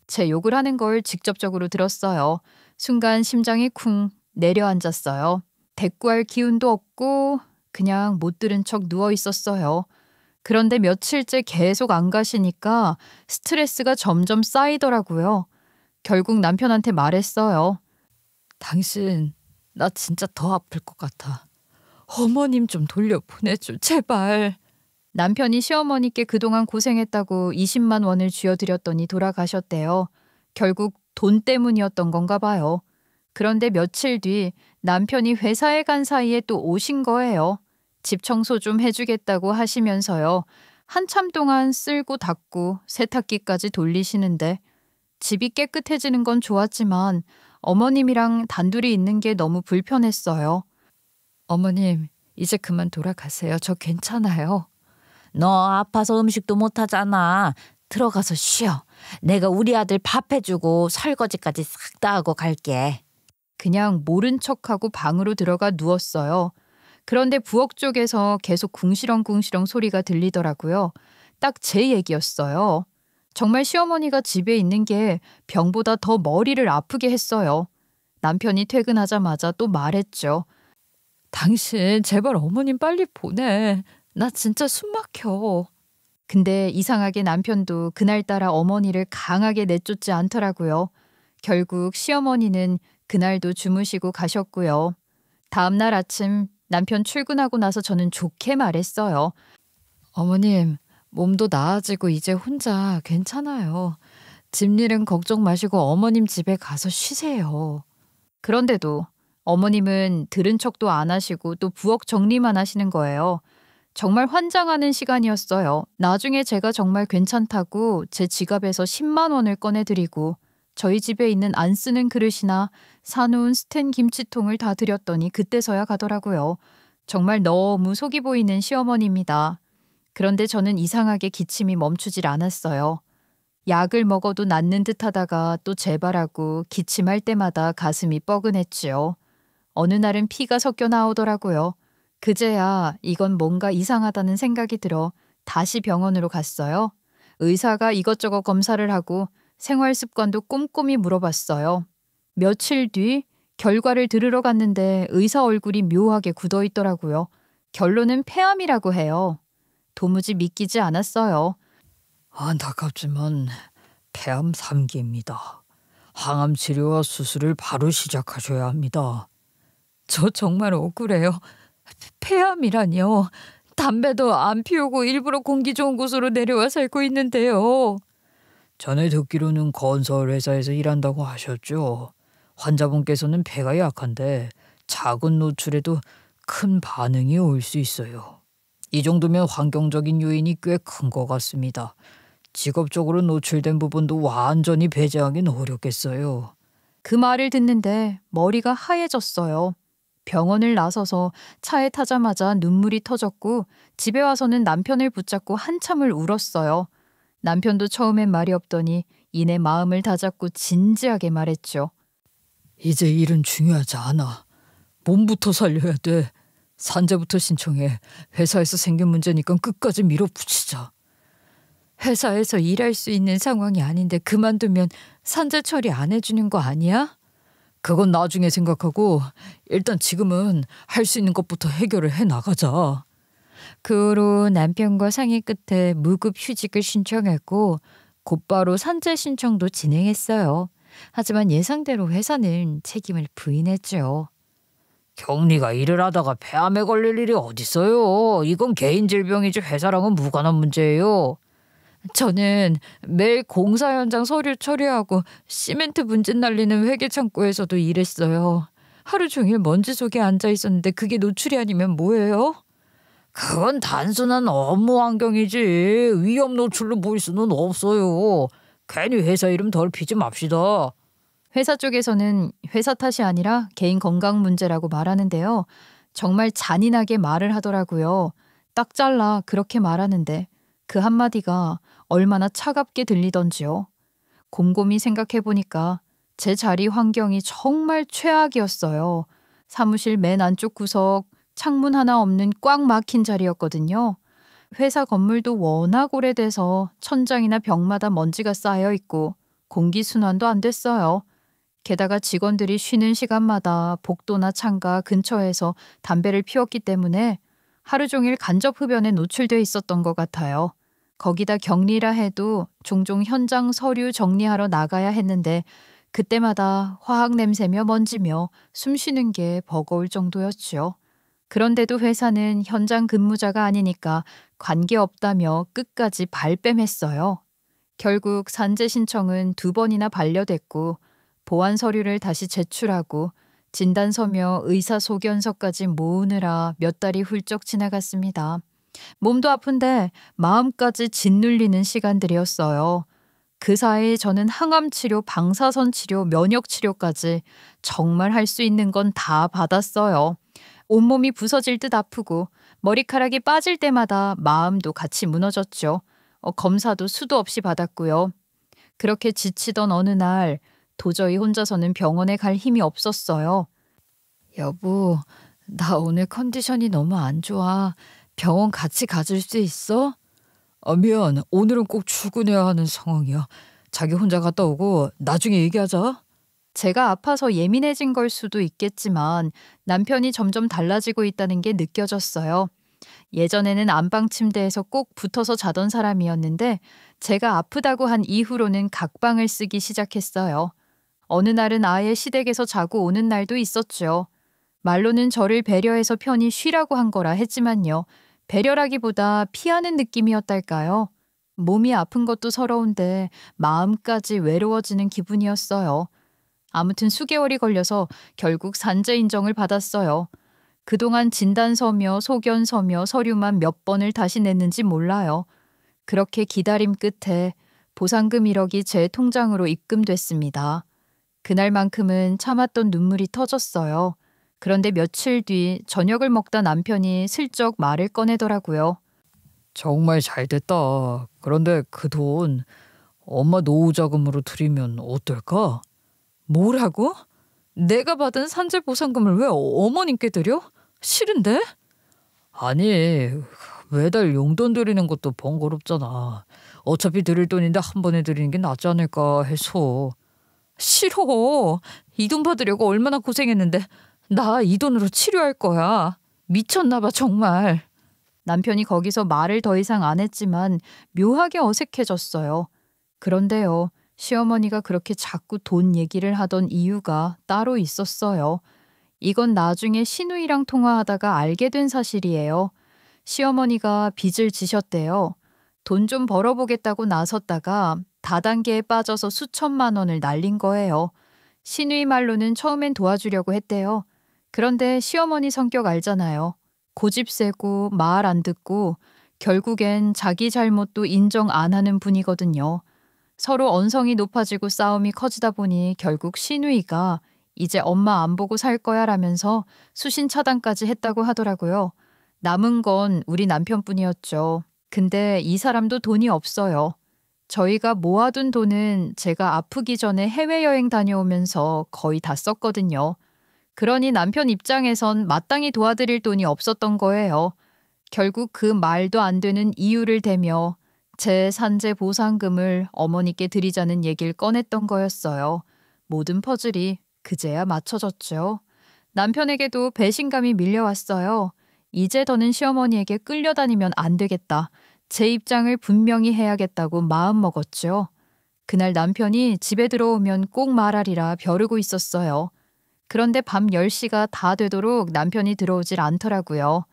제 욕을 하는 걸 직접적으로 들었어요. 순간 심장이 쿵 내려앉았어요. 대꾸할 기운도 없고 그냥 못 들은 척 누워 있었어요. 그런데 며칠째 계속 안 가시니까 스트레스가 점점 쌓이더라고요. 결국 남편한테 말했어요. 당신 나 진짜 더 아플 것 같아. 어머님 좀 돌려보내줘 제발. 남편이 시어머니께 그동안 고생했다고 20만 원을 쥐어드렸더니 돌아가셨대요. 결국 돈 때문이었던 건가 봐요. 그런데 며칠 뒤 남편이 회사에 간 사이에 또 오신 거예요. 집 청소 좀 해주겠다고 하시면서요. 한참 동안 쓸고 닦고 세탁기까지 돌리시는데 집이 깨끗해지는 건 좋았지만 어머님이랑 단둘이 있는 게 너무 불편했어요. 어머님, 이제 그만 돌아가세요. 저 괜찮아요. 너 아파서 음식도 못하잖아. 들어가서 쉬어. 내가 우리 아들 밥 해주고 설거지까지 싹 다 하고 갈게. 그냥 모른 척하고 방으로 들어가 누웠어요. 그런데 부엌 쪽에서 계속 궁시렁궁시렁 소리가 들리더라고요. 딱 제 얘기였어요. 정말 시어머니가 집에 있는 게 병보다 더 머리를 아프게 했어요. 남편이 퇴근하자마자 또 말했죠. 당신 제발 어머님 빨리 보내. 나 진짜 숨 막혀. 근데 이상하게 남편도 그날따라 어머니를 강하게 내쫓지 않더라고요. 결국 시어머니는 그날도 주무시고 가셨고요. 다음날 아침 남편 출근하고 나서 저는 좋게 말했어요. 어머님, 몸도 나아지고 이제 혼자 괜찮아요. 집일은 걱정 마시고 어머님 집에 가서 쉬세요. 그런데도 어머님은 들은 척도 안 하시고 또 부엌 정리만 하시는 거예요. 정말 환장하는 시간이었어요. 나중에 제가 정말 괜찮다고 제 지갑에서 10만 원을 꺼내드리고 저희 집에 있는 안 쓰는 그릇이나 사놓은 스텐 김치통을 다 드렸더니 그때서야 가더라고요. 정말 너무 속이 보이는 시어머니입니다. 그런데 저는 이상하게 기침이 멈추질 않았어요. 약을 먹어도 낫는 듯 하다가 또 재발하고 기침할 때마다 가슴이 뻐근했지요. 어느 날은 피가 섞여 나오더라고요. 그제야 이건 뭔가 이상하다는 생각이 들어 다시 병원으로 갔어요. 의사가 이것저것 검사를 하고 생활 습관도 꼼꼼히 물어봤어요. 며칠 뒤 결과를 들으러 갔는데 의사 얼굴이 묘하게 굳어 있더라고요. 결론은 폐암이라고 해요. 도무지 믿기지 않았어요. 안타깝지만 폐암 3기입니다. 항암 치료와 수술을 바로 시작하셔야 합니다. 저 정말 억울해요. 폐암이라니요. 담배도 안 피우고 일부러 공기 좋은 곳으로 내려와 살고 있는데요. 전에 듣기로는 건설 회사에서 일한다고 하셨죠. 환자분께서는 폐가 약한데 작은 노출에도 큰 반응이 올 수 있어요. 이 정도면 환경적인 요인이 꽤 큰 것 같습니다. 직업적으로 노출된 부분도 완전히 배제하긴 어렵겠어요. 그 말을 듣는데 머리가 하얘졌어요. 병원을 나서서 차에 타자마자 눈물이 터졌고 집에 와서는 남편을 붙잡고 한참을 울었어요. 남편도 처음엔 말이 없더니 이내 마음을 다잡고 진지하게 말했죠. 이제 일은 중요하지 않아. 몸부터 살려야 돼. 산재부터 신청해. 회사에서 생긴 문제니까 끝까지 밀어붙이자. 회사에서 일할 수 있는 상황이 아닌데 그만두면 산재 처리 안 해주는 거 아니야? 그건 나중에 생각하고 일단 지금은 할 수 있는 것부터 해결을 해 나가자. 그 후로 남편과 상의 끝에 무급 휴직을 신청했고 곧바로 산재 신청도 진행했어요. 하지만 예상대로 회사는 책임을 부인했죠. 경리가 일을 하다가 폐암에 걸릴 일이 어딨어요. 이건 개인 질병이지 회사랑은 무관한 문제예요. 저는 매일 공사 현장 서류 처리하고 시멘트 분진 날리는 회계 창고에서도 일했어요. 하루 종일 먼지 속에 앉아 있었는데 그게 노출이 아니면 뭐예요? 그건 단순한 업무 환경이지 위험 노출로 보일 수는 없어요. 괜히 회사 이름 더럽히지 맙시다. 회사 쪽에서는 회사 탓이 아니라 개인 건강 문제라고 말하는데요. 정말 잔인하게 말을 하더라고요. 딱 잘라 그렇게 말하는데 그 한마디가 얼마나 차갑게 들리던지요. 곰곰이 생각해보니까 제 자리 환경이 정말 최악이었어요. 사무실 맨 안쪽 구석 창문 하나 없는 꽉 막힌 자리였거든요. 회사 건물도 워낙 오래돼서 천장이나 벽마다 먼지가 쌓여 있고 공기순환도 안 됐어요. 게다가 직원들이 쉬는 시간마다 복도나 창가 근처에서 담배를 피웠기 때문에 하루 종일 간접 흡연에 노출돼 있었던 것 같아요. 거기다 격리라 해도 종종 현장 서류 정리하러 나가야 했는데 그때마다 화학 냄새며 먼지며 숨 쉬는 게 버거울 정도였죠. 그런데도 회사는 현장 근무자가 아니니까 관계없다며 끝까지 발뺌했어요. 결국 산재 신청은 2번이나 반려됐고 보완 서류를 다시 제출하고 진단서며 의사소견서까지 모으느라 몇 달이 훌쩍 지나갔습니다. 몸도 아픈데 마음까지 짓눌리는 시간들이었어요. 그 사이에 저는 항암 치료, 방사선 치료, 면역 치료까지 정말 할 수 있는 건 다 받았어요. 온몸이 부서질 듯 아프고 머리카락이 빠질 때마다 마음도 같이 무너졌죠. 검사도 수도 없이 받았고요. 그렇게 지치던 어느 날 도저히 혼자서는 병원에 갈 힘이 없었어요. 여보, 나 오늘 컨디션이 너무 안 좋아. 병원 같이 가줄 수 있어? 미안. 오늘은 꼭 출근해야 하는 상황이야. 자기 혼자 갔다 오고 나중에 얘기하자. 제가 아파서 예민해진 걸 수도 있겠지만 남편이 점점 달라지고 있다는 게 느껴졌어요. 예전에는 안방 침대에서 꼭 붙어서 자던 사람이었는데 제가 아프다고 한 이후로는 각방을 쓰기 시작했어요. 어느 날은 아예 시댁에서 자고 오는 날도 있었죠. 말로는 저를 배려해서 편히 쉬라고 한 거라 했지만요. 배려라기보다 피하는 느낌이었달까요? 몸이 아픈 것도 서러운데 마음까지 외로워지는 기분이었어요. 아무튼 수개월이 걸려서 결국 산재 인정을 받았어요. 그동안 진단서며 소견서며 서류만 몇 번을 다시 냈는지 몰라요. 그렇게 기다림 끝에 보상금 1억이 제 통장으로 입금됐습니다. 그날만큼은 참았던 눈물이 터졌어요. 그런데 며칠 뒤 저녁을 먹다 남편이 슬쩍 말을 꺼내더라고요. 정말 잘 됐다. 그런데 그 돈 엄마 노후 자금으로 드리면 어떨까? 뭐라고? 내가 받은 산재 보상금을 왜 어머님께 드려? 싫은데? 아니, 매달 용돈 드리는 것도 번거롭잖아. 어차피 드릴 돈인데 한 번에 드리는 게 낫지 않을까 해서. 싫어. 이 돈 받으려고 얼마나 고생했는데 나 이 돈으로 치료할 거야. 미쳤나 봐 정말. 남편이 거기서 말을 더 이상 안 했지만 묘하게 어색해졌어요. 그런데요. 시어머니가 그렇게 자꾸 돈 얘기를 하던 이유가 따로 있었어요. 이건 나중에 시누이랑 통화하다가 알게 된 사실이에요. 시어머니가 빚을 지셨대요. 돈 좀 벌어보겠다고 나섰다가 다단계에 빠져서 수천만 원을 날린 거예요. 시누이 말로는 처음엔 도와주려고 했대요. 그런데 시어머니 성격 알잖아요. 고집 세고 말 안 듣고 결국엔 자기 잘못도 인정 안 하는 분이거든요. 서로 언성이 높아지고 싸움이 커지다 보니 결국 시누이가 이제 엄마 안 보고 살 거야 라면서 수신 차단까지 했다고 하더라고요. 남은 건 우리 남편뿐이었죠. 근데 이 사람도 돈이 없어요. 저희가 모아둔 돈은 제가 아프기 전에 해외여행 다녀오면서 거의 다 썼거든요. 그러니 남편 입장에선 마땅히 도와드릴 돈이 없었던 거예요. 결국 그 말도 안 되는 이유를 대며 제 산재 보상금을 어머니께 드리자는 얘기를 꺼냈던 거였어요. 모든 퍼즐이 그제야 맞춰졌죠. 남편에게도 배신감이 밀려왔어요. 이제 더는 시어머니에게 끌려다니면 안 되겠다. 제 입장을 분명히 해야겠다고 마음먹었죠. 그날 남편이 집에 들어오면 꼭 말하리라 벼르고 있었어요. 그런데 밤 10시가 다 되도록 남편이 들어오질 않더라고요.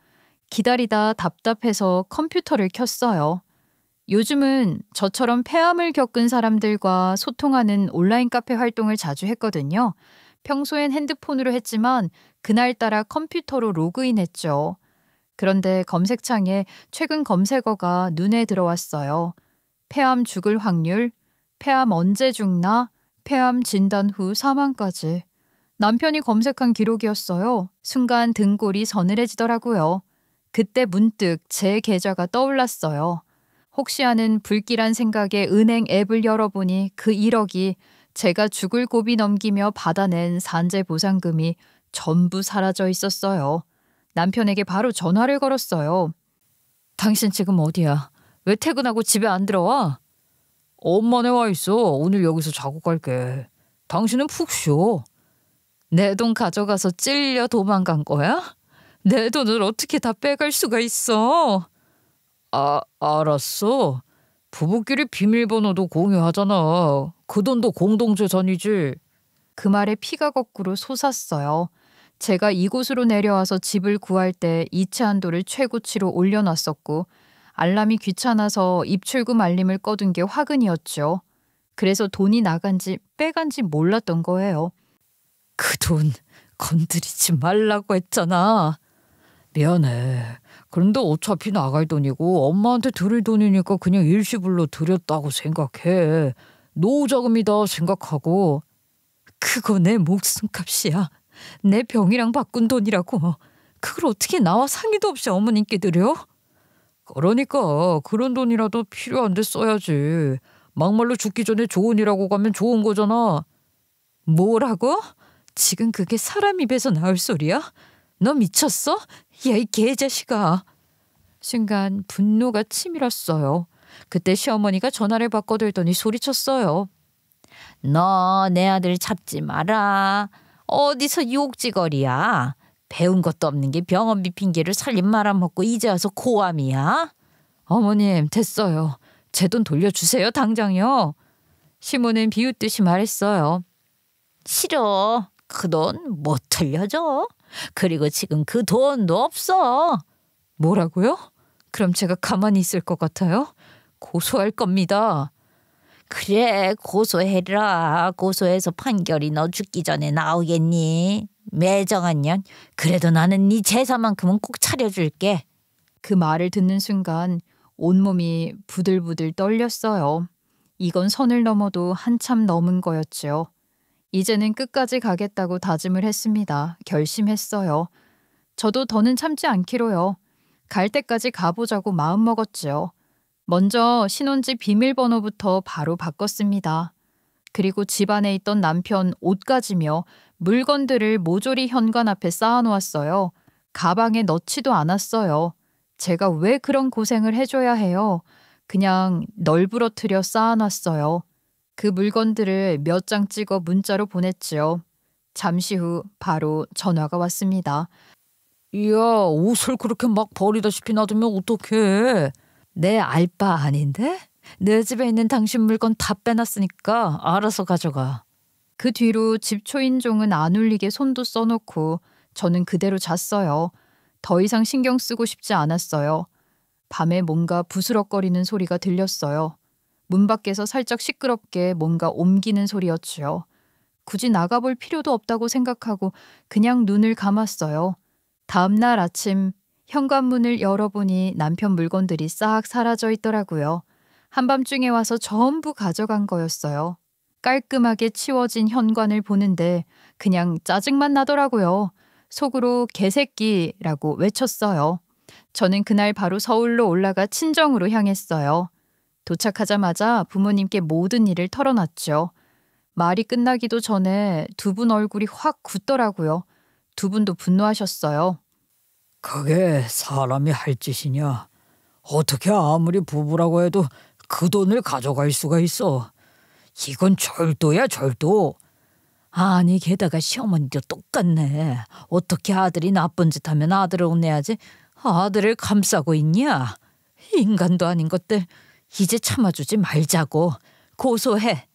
기다리다 답답해서 컴퓨터를 켰어요. 요즘은 저처럼 폐암을 겪은 사람들과 소통하는 온라인 카페 활동을 자주 했거든요. 평소엔 핸드폰으로 했지만 그날따라 컴퓨터로 로그인했죠. 그런데 검색창에 최근 검색어가 눈에 들어왔어요. 폐암 죽을 확률, 폐암 언제 죽나, 폐암 진단 후 사망까지. 남편이 검색한 기록이었어요. 순간 등골이 서늘해지더라고요. 그때 문득 제 계좌가 떠올랐어요. 혹시 하는 불길한 생각에 은행 앱을 열어보니 그 1억이 제가 죽을 고비 넘기며 받아낸 산재 보상금이 전부 사라져 있었어요. 남편에게 바로 전화를 걸었어요. 당신 지금 어디야? 왜 퇴근하고 집에 안 들어와? 엄마네 와 있어. 오늘 여기서 자고 갈게. 당신은 푹 쉬어. 내 돈 가져가서 찔려 도망간 거야? 내 돈을 어떻게 다 빼갈 수가 있어? 알았어. 부부끼리 비밀번호도 공유하잖아. 그 돈도 공동재산이지. 그 말에 피가 거꾸로 솟았어요. 제가 이곳으로 내려와서 집을 구할 때 이체 한도를 최고치로 올려놨었고 알람이 귀찮아서 입출금 알림을 꺼둔 게 화근이었죠. 그래서 돈이 나간지 빼간지 몰랐던 거예요. 그 돈 건드리지 말라고 했잖아. 미안해. 그런데 어차피 나갈 돈이고 엄마한테 드릴 돈이니까 그냥 일시불로 드렸다고 생각해. 노후자금이다 생각하고. 그거 내 목숨값이야. 내 병이랑 바꾼 돈이라고. 그걸 어떻게 나와 상의도 없이 어머님께 드려? 그러니까 그런 돈이라도 필요한데 써야지. 막말로 죽기 전에 좋은 일하고 가면 좋은 거잖아. 뭐라고? 지금 그게 사람 입에서 나올 소리야? 너 미쳤어? 야, 이 개자식아. 순간 분노가 치밀었어요. 그때 시어머니가 전화를 바꿔들더니 소리쳤어요. 너 내 아들 잡지 마라. 어디서 유혹지거리야. 배운 것도 없는 게 병원비 핑계를 살림 말아먹고 이제 와서 고함이야. 어머님 됐어요. 제 돈 돌려주세요 당장요. 시모는 비웃듯이 말했어요. 싫어. 그 돈 못 돌려줘. 그리고 지금 그 돈도 없어. 뭐라고요? 그럼 제가 가만히 있을 것 같아요? 고소할 겁니다. 그래, 고소해라. 고소해서 판결이 너 죽기 전에 나오겠니? 매정한 년. 그래도 나는 네 제사만큼은 꼭 차려줄게. 그 말을 듣는 순간 온몸이 부들부들 떨렸어요. 이건 선을 넘어도 한참 넘은 거였죠. 이제는 끝까지 가겠다고 다짐을 했습니다. 결심했어요. 저도 더는 참지 않기로요. 갈 때까지 가보자고 마음먹었죠. 먼저 신혼집 비밀번호부터 바로 바꿨습니다. 그리고 집안에 있던 남편 옷가지며 물건들을 모조리 현관 앞에 쌓아놓았어요. 가방에 넣지도 않았어요. 제가 왜 그런 고생을 해줘야 해요? 그냥 널브러뜨려 쌓아놨어요. 그 물건들을 몇 장 찍어 문자로 보냈지요. 잠시 후 바로 전화가 왔습니다. 이야, 옷을 그렇게 막 버리다시피 놔두면 어떡해. 내 알바 아닌데? 내 집에 있는 당신 물건 다 빼놨으니까 알아서 가져가. 그 뒤로 집 초인종은 안 울리게 손도 써놓고 저는 그대로 잤어요. 더 이상 신경 쓰고 싶지 않았어요. 밤에 뭔가 부스럭거리는 소리가 들렸어요. 문 밖에서 살짝 시끄럽게 뭔가 옮기는 소리였지요. 굳이 나가볼 필요도 없다고 생각하고 그냥 눈을 감았어요. 다음 날 아침 현관문을 열어보니 남편 물건들이 싹 사라져 있더라고요. 한밤중에 와서 전부 가져간 거였어요. 깔끔하게 치워진 현관을 보는데 그냥 짜증만 나더라고요. 속으로 개새끼라고 외쳤어요. 저는 그날 바로 서울로 올라가 친정으로 향했어요. 도착하자마자 부모님께 모든 일을 털어놨죠. 말이 끝나기도 전에 두 분 얼굴이 확 굳더라고요. 두 분도 분노하셨어요. 그게 사람이 할 짓이냐? 어떻게 아무리 부부라고 해도 그 돈을 가져갈 수가 있어? 이건 절도야, 절도. 아니, 게다가 시어머니도 똑같네. 어떻게 아들이 나쁜 짓 하면 아들을 혼내야지 아들을 감싸고 있냐? 인간도 아닌 것들. 이제 참아주지 말자고. 고소해.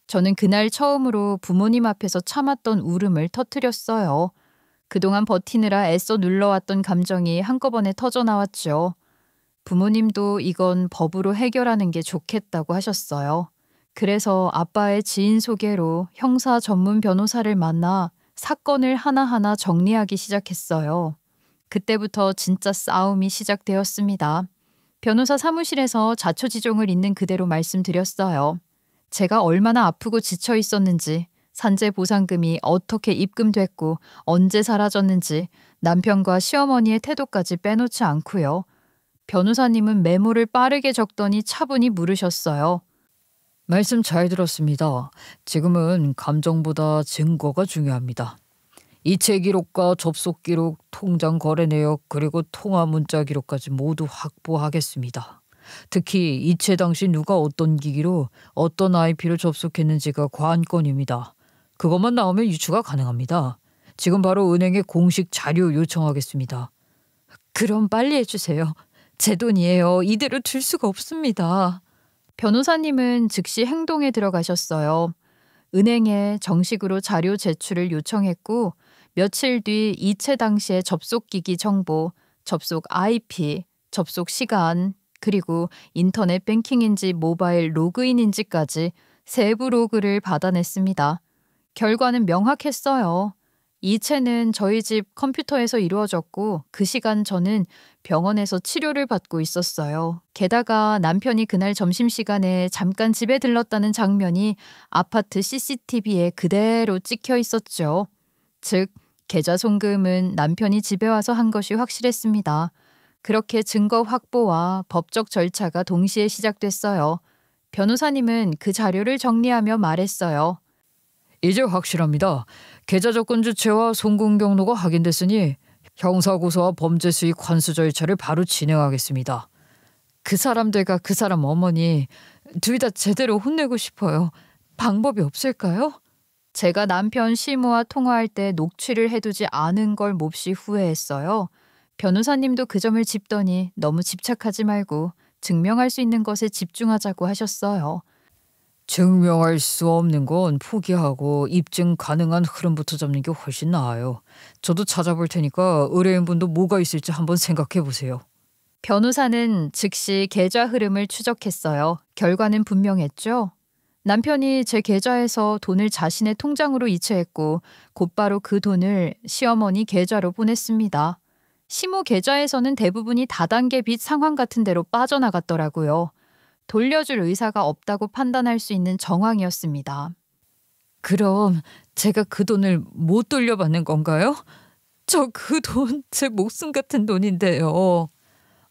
저는 그날 처음으로 부모님 앞에서 참았던 울음을 터뜨렸어요. 그동안 버티느라 애써 눌러왔던 감정이 한꺼번에 터져나왔죠. 부모님도 이건 법으로 해결하는 게 좋겠다고 하셨어요. 그래서 아빠의 지인 소개로 형사 전문 변호사를 만나 사건을 하나하나 정리하기 시작했어요. 그때부터 진짜 싸움이 시작되었습니다. 변호사 사무실에서 자초지종을 있는 그대로 말씀드렸어요. 제가 얼마나 아프고 지쳐 있었는지, 산재 보상금이 어떻게 입금됐고 언제 사라졌는지 남편과 시어머니의 태도까지 빼놓지 않고요. 변호사님은 메모를 빠르게 적더니 차분히 물으셨어요. 말씀 잘 들었습니다. 지금은 감정보다 증거가 중요합니다. 이체 기록과 접속 기록, 통장 거래 내역, 그리고 통화 문자 기록까지 모두 확보하겠습니다. 특히 이체 당시 누가 어떤 기기로 어떤 IP로 접속했는지가 관건입니다. 그것만 나오면 유추가 가능합니다. 지금 바로 은행에 공식 자료 요청하겠습니다. 그럼 빨리 해주세요. 제 돈이에요. 이대로 둘 수가 없습니다. 변호사님은 즉시 행동에 들어가셨어요. 은행에 정식으로 자료 제출을 요청했고 며칠 뒤 이체 당시의 접속기기 정보, 접속 IP, 접속 시간, 그리고 인터넷 뱅킹인지 모바일 로그인인지까지 세부 로그를 받아냈습니다. 결과는 명확했어요. 이체는 저희 집 컴퓨터에서 이루어졌고 그 시간 저는 병원에서 치료를 받고 있었어요. 게다가 남편이 그날 점심시간에 잠깐 집에 들렀다는 장면이 아파트 CCTV에 그대로 찍혀 있었죠. 즉, 계좌 송금은 남편이 집에 와서 한 것이 확실했습니다. 그렇게 증거 확보와 법적 절차가 동시에 시작됐어요. 변호사님은 그 자료를 정리하며 말했어요. 이제 확실합니다. 계좌 조건 주체와 송금 경로가 확인됐으니 형사고소와 범죄 수익 환수 절차를 바로 진행하겠습니다. 그 사람들과 그 사람 어머니 둘 다 제대로 혼내고 싶어요. 방법이 없을까요? 제가 남편 시모와 통화할 때 녹취를 해두지 않은 걸 몹시 후회했어요. 변호사님도 그 점을 짚더니 너무 집착하지 말고 증명할 수 있는 것에 집중하자고 하셨어요. 증명할 수 없는 건 포기하고 입증 가능한 흐름부터 잡는 게 훨씬 나아요. 저도 찾아볼 테니까 의뢰인분도 뭐가 있을지 한번 생각해 보세요. 변호사는 즉시 계좌 흐름을 추적했어요. 결과는 분명했죠. 남편이 제 계좌에서 돈을 자신의 통장으로 이체했고 곧바로 그 돈을 시어머니 계좌로 보냈습니다. 시모 계좌에서는 대부분이 다단계 빚 상환 같은 데로 빠져나갔더라고요. 돌려줄 의사가 없다고 판단할 수 있는 정황이었습니다. 그럼 제가 그 돈을 못 돌려받는 건가요? 저 그 돈 제 목숨 같은 돈인데요.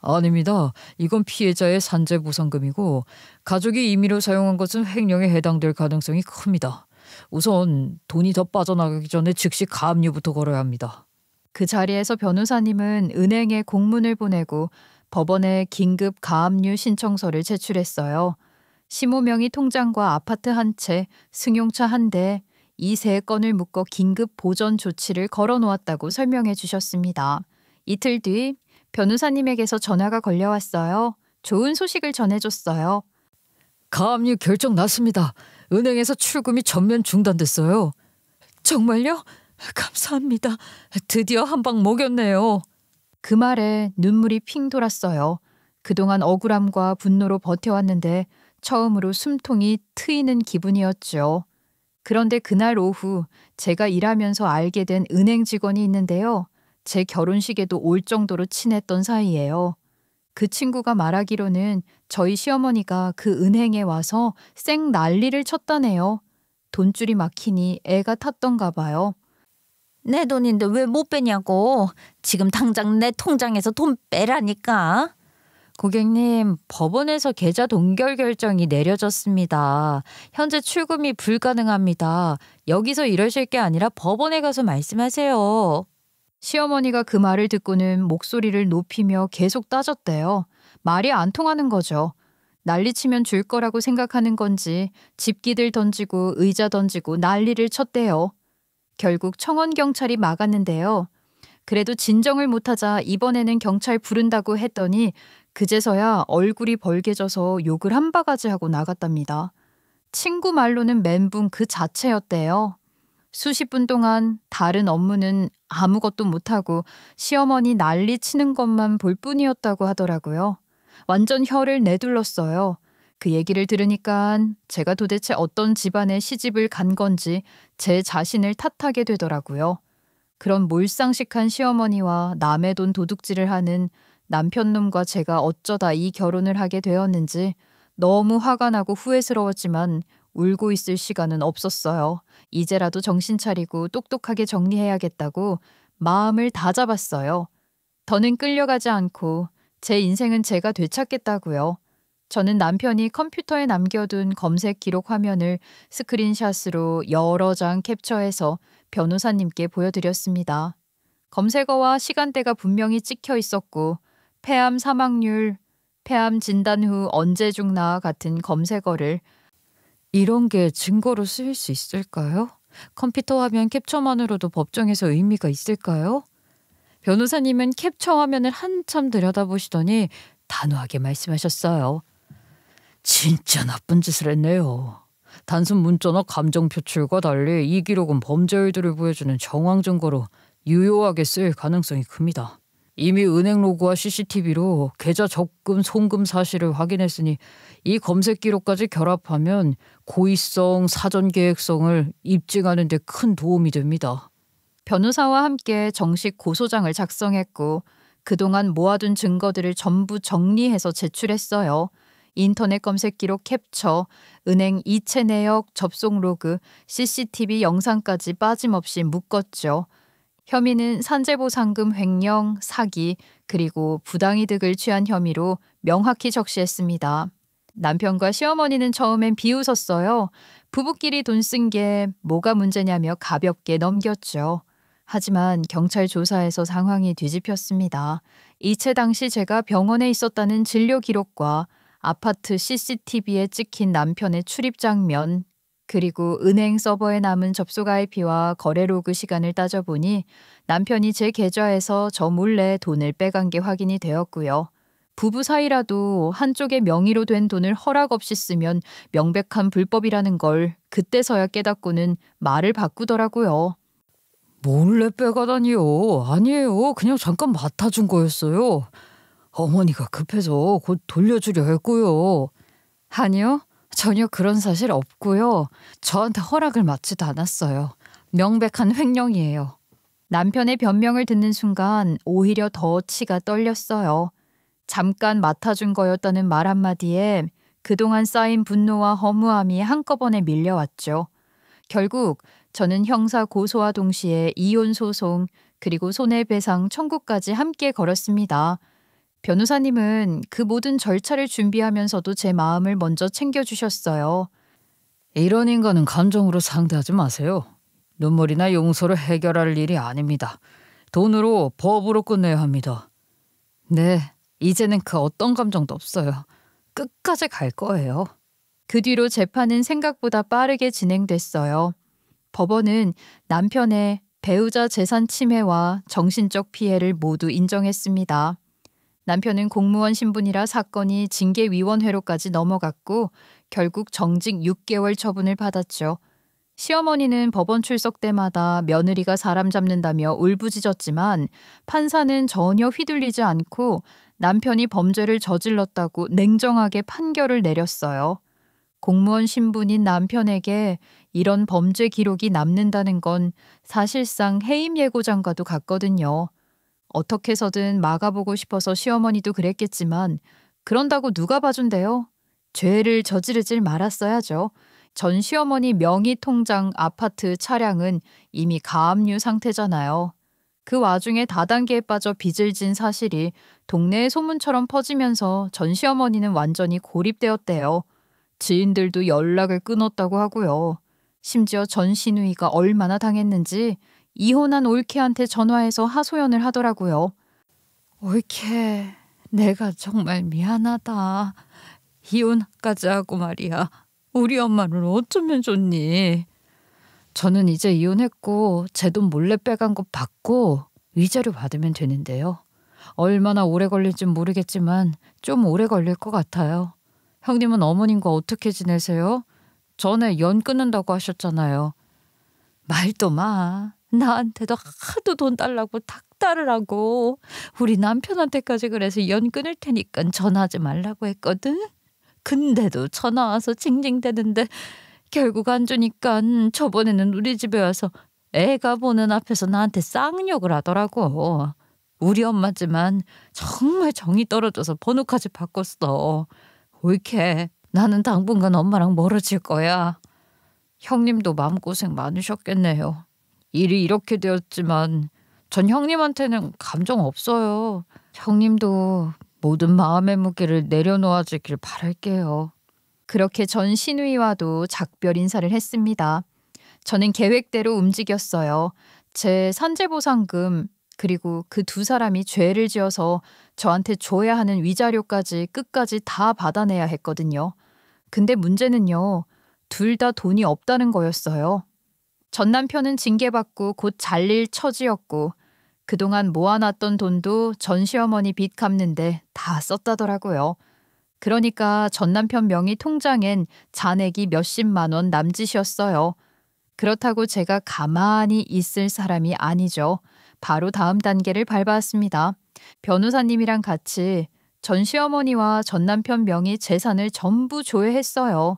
아닙니다. 이건 피해자의 산재 보상금이고 가족이 임의로 사용한 것은 횡령에 해당될 가능성이 큽니다. 우선 돈이 더 빠져나가기 전에 즉시 가압류부터 걸어야 합니다. 그 자리에서 변호사님은 은행에 공문을 보내고 법원에 긴급 가압류 신청서를 제출했어요. 시모명의 통장과 아파트 한 채, 승용차 한 대, 이 세 건을 묶어 긴급 보전 조치를 걸어놓았다고 설명해 주셨습니다. 이틀 뒤 변호사님에게서 전화가 걸려왔어요. 좋은 소식을 전해줬어요. 가압류 결정 났습니다. 은행에서 출금이 전면 중단됐어요. 정말요? 감사합니다. 드디어 한 방 먹였네요. 그 말에 눈물이 핑 돌았어요. 그동안 억울함과 분노로 버텨왔는데 처음으로 숨통이 트이는 기분이었죠. 그런데 그날 오후 제가 일하면서 알게 된 은행 직원이 있는데요. 제 결혼식에도 올 정도로 친했던 사이예요. 그 친구가 말하기로는 저희 시어머니가 그 은행에 와서 쌩 난리를 쳤다네요. 돈줄이 막히니 애가 탔던가 봐요. 내 돈인데 왜 못 빼냐고. 지금 당장 내 통장에서 돈 빼라니까. 고객님, 법원에서 계좌 동결 결정이 내려졌습니다. 현재 출금이 불가능합니다. 여기서 이러실 게 아니라 법원에 가서 말씀하세요. 시어머니가 그 말을 듣고는 목소리를 높이며 계속 따졌대요. 말이 안 통하는 거죠. 난리치면 줄 거라고 생각하는 건지 집기들 던지고 의자 던지고 난리를 쳤대요. 결국 청원경찰이 막았는데요. 그래도 진정을 못하자 이번에는 경찰 부른다고 했더니 그제서야 얼굴이 벌개져서 욕을 한 바가지 하고 나갔답니다. 친구 말로는 멘붕 그 자체였대요. 수십 분 동안 다른 업무는 아무것도 못하고 시어머니 난리 치는 것만 볼 뿐이었다고 하더라고요. 완전 혀를 내둘렀어요. 그 얘기를 들으니까 제가 도대체 어떤 집안에 시집을 간 건지 제 자신을 탓하게 되더라고요. 그런 몰상식한 시어머니와 남의 돈 도둑질을 하는 남편놈과 제가 어쩌다 이 결혼을 하게 되었는지 너무 화가 나고 후회스러웠지만 울고 있을 시간은 없었어요. 이제라도 정신 차리고 똑똑하게 정리해야겠다고 마음을 다잡았어요. 더는 끌려가지 않고 제 인생은 제가 되찾겠다고요. 저는 남편이 컴퓨터에 남겨둔 검색 기록 화면을 스크린샷으로 여러 장 캡처해서 변호사님께 보여드렸습니다. 검색어와 시간대가 분명히 찍혀 있었고 폐암 사망률, 폐암 진단 후 언제 죽나 같은 검색어를 이런 게 증거로 쓰일 수 있을까요? 컴퓨터 화면 캡처만으로도 법정에서 의미가 있을까요? 변호사님은 캡처 화면을 한참 들여다보시더니 단호하게 말씀하셨어요. 진짜 나쁜 짓을 했네요. 단순 문자나 감정 표출과 달리 이 기록은 범죄 의도를 보여주는 정황 증거로 유효하게 쓰일 가능성이 큽니다. 이미 은행 로그와 CCTV로 계좌 적금 송금 사실을 확인했으니 이 검색 기록까지 결합하면 고의성, 사전 계획성을 입증하는 데 큰 도움이 됩니다. 변호사와 함께 정식 고소장을 작성했고 그동안 모아둔 증거들을 전부 정리해서 제출했어요. 인터넷 검색 기록 캡처, 은행 이체 내역, 접속 로그, CCTV 영상까지 빠짐없이 묶었죠. 혐의는 산재보상금 횡령, 사기, 그리고 부당이득을 취한 혐의로 명확히 적시했습니다. 남편과 시어머니는 처음엔 비웃었어요. 부부끼리 돈 쓴 게 뭐가 문제냐며 가볍게 넘겼죠. 하지만 경찰 조사에서 상황이 뒤집혔습니다. 이체 당시 제가 병원에 있었다는 진료 기록과 아파트 CCTV에 찍힌 남편의 출입 장면, 그리고 은행 서버에 남은 접속 IP와 거래 로그 시간을 따져보니 남편이 제 계좌에서 저 몰래 돈을 빼간 게 확인이 되었고요. 부부 사이라도 한쪽의 명의로 된 돈을 허락 없이 쓰면 명백한 불법이라는 걸 그때서야 깨닫고는 말을 바꾸더라고요. 몰래 빼가다니요. 아니에요. 그냥 잠깐 맡아준 거였어요. 어머니가 급해서 곧 돌려주려 했고요. 아니요. 전혀 그런 사실 없고요. 저한테 허락을 받지도 않았어요. 명백한 횡령이에요. 남편의 변명을 듣는 순간 오히려 더 치가 떨렸어요. 잠깐 맡아준 거였다는 말 한마디에 그동안 쌓인 분노와 허무함이 한꺼번에 밀려왔죠. 결국 저는 형사 고소와 동시에 이혼 소송 그리고 손해배상 청구까지 함께 걸었습니다. 변호사님은 그 모든 절차를 준비하면서도 제 마음을 먼저 챙겨주셨어요. 이런 인간은 감정으로 상대하지 마세요. 눈물이나 용서로 해결할 일이 아닙니다. 돈으로 법으로 끝내야 합니다. 네, 이제는 그 어떤 감정도 없어요. 끝까지 갈 거예요. 그 뒤로 재판은 생각보다 빠르게 진행됐어요. 법원은 남편의 배우자 재산 침해와 정신적 피해를 모두 인정했습니다. 남편은 공무원 신분이라 사건이 징계위원회로까지 넘어갔고 결국 정직 6개월 처분을 받았죠. 시어머니는 법원 출석 때마다 며느리가 사람 잡는다며 울부짖었지만 판사는 전혀 휘둘리지 않고 남편이 범죄를 저질렀다고 냉정하게 판결을 내렸어요. 공무원 신분인 남편에게 이런 범죄 기록이 남는다는 건 사실상 해임 예고장과도 같거든요. 어떻게 해서든 막아보고 싶어서 시어머니도 그랬겠지만 그런다고 누가 봐준대요? 죄를 저지르질 말았어야죠. 전 시어머니 명의 통장, 아파트, 차량은 이미 가압류 상태잖아요. 그 와중에 다단계에 빠져 빚을 진 사실이 동네의 소문처럼 퍼지면서 전 시어머니는 완전히 고립되었대요. 지인들도 연락을 끊었다고 하고요. 심지어 전 시누이가 얼마나 당했는지 이혼한 올케한테 전화해서 하소연을 하더라고요. 올케, 내가 정말 미안하다. 이혼까지 하고 말이야. 우리 엄마를 어쩌면 좋니? 저는 이제 이혼했고 제 돈 몰래 빼간 거 받고 위자료 받으면 되는데요. 얼마나 오래 걸릴진 모르겠지만 좀 오래 걸릴 것 같아요. 형님은 어머님과 어떻게 지내세요? 전에 연 끊는다고 하셨잖아요. 말도 마. 나한테도 하도 돈 달라고 닥달을 하고 우리 남편한테까지 그래서 연 끊을 테니까 전화하지 말라고 했거든. 근데도 전화 와서 징징대는데 결국 안 주니까 저번에는 우리 집에 와서 애가 보는 앞에서 나한테 쌍욕을 하더라고. 우리 엄마지만 정말 정이 떨어져서 번호까지 바꿨어. 올케, 나는 당분간 엄마랑 멀어질 거야. 형님도 마음고생 많으셨겠네요. 일이 이렇게 되었지만 전 형님한테는 감정 없어요. 형님도 모든 마음의 무게를 내려놓아주길 바랄게요. 그렇게 전 시누이와도 작별 인사를 했습니다. 저는 계획대로 움직였어요. 제 산재보상금 그리고 그 두 사람이 죄를 지어서 저한테 줘야 하는 위자료까지 끝까지 다 받아내야 했거든요. 근데 문제는요. 둘 다 돈이 없다는 거였어요. 전 남편은 징계받고 곧 잘릴 처지였고 그동안 모아놨던 돈도 전 시어머니 빚 갚는데 다 썼다더라고요. 그러니까 전 남편 명의 통장엔 잔액이 몇십만 원 남짓이었어요. 그렇다고 제가 가만히 있을 사람이 아니죠. 바로 다음 단계를 밟았습니다. 변호사님이랑 같이 전 시어머니와 전 남편 명의 재산을 전부 조회했어요.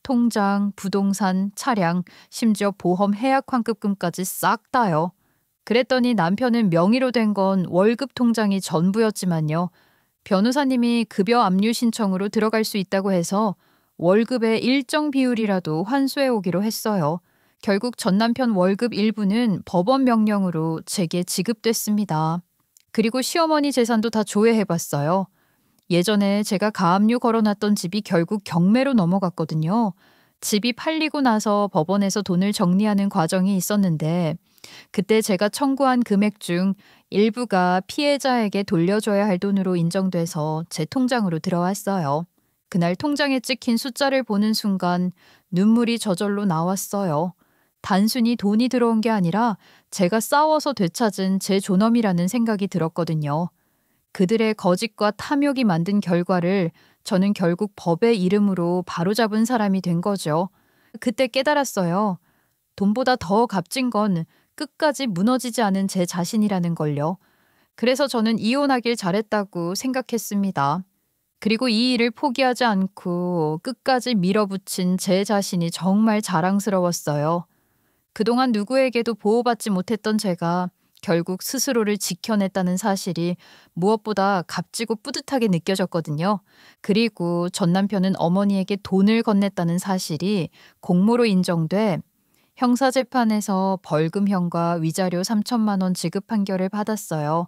통장, 부동산, 차량, 심지어 보험 해약 환급금까지 싹 다요. 그랬더니 남편은 명의로 된 건 월급 통장이 전부였지만요. 변호사님이 급여 압류 신청으로 들어갈 수 있다고 해서 월급의 일정 비율이라도 환수해 오기로 했어요. 결국 전 남편 월급 일부는 법원 명령으로 제게 지급됐습니다. 그리고 시어머니 재산도 다 조회해봤어요. 예전에 제가 가압류 걸어놨던 집이 결국 경매로 넘어갔거든요. 집이 팔리고 나서 법원에서 돈을 정리하는 과정이 있었는데 그때 제가 청구한 금액 중 일부가 피해자에게 돌려줘야 할 돈으로 인정돼서 제 통장으로 들어왔어요. 그날 통장에 찍힌 숫자를 보는 순간 눈물이 저절로 나왔어요. 단순히 돈이 들어온 게 아니라 제가 싸워서 되찾은 제 존엄이라는 생각이 들었거든요. 그들의 거짓과 탐욕이 만든 결과를 저는 결국 법의 이름으로 바로잡은 사람이 된 거죠. 그때 깨달았어요. 돈보다 더 값진 건 끝까지 무너지지 않은 제 자신이라는 걸요. 그래서 저는 이혼하길 잘했다고 생각했습니다. 그리고 이 일을 포기하지 않고 끝까지 밀어붙인 제 자신이 정말 자랑스러웠어요. 그동안 누구에게도 보호받지 못했던 제가 결국 스스로를 지켜냈다는 사실이 무엇보다 값지고 뿌듯하게 느껴졌거든요. 그리고 전 남편은 어머니에게 돈을 건넸다는 사실이 공모로 인정돼 형사재판에서 벌금형과 위자료 3천만 원 지급 판결을 받았어요.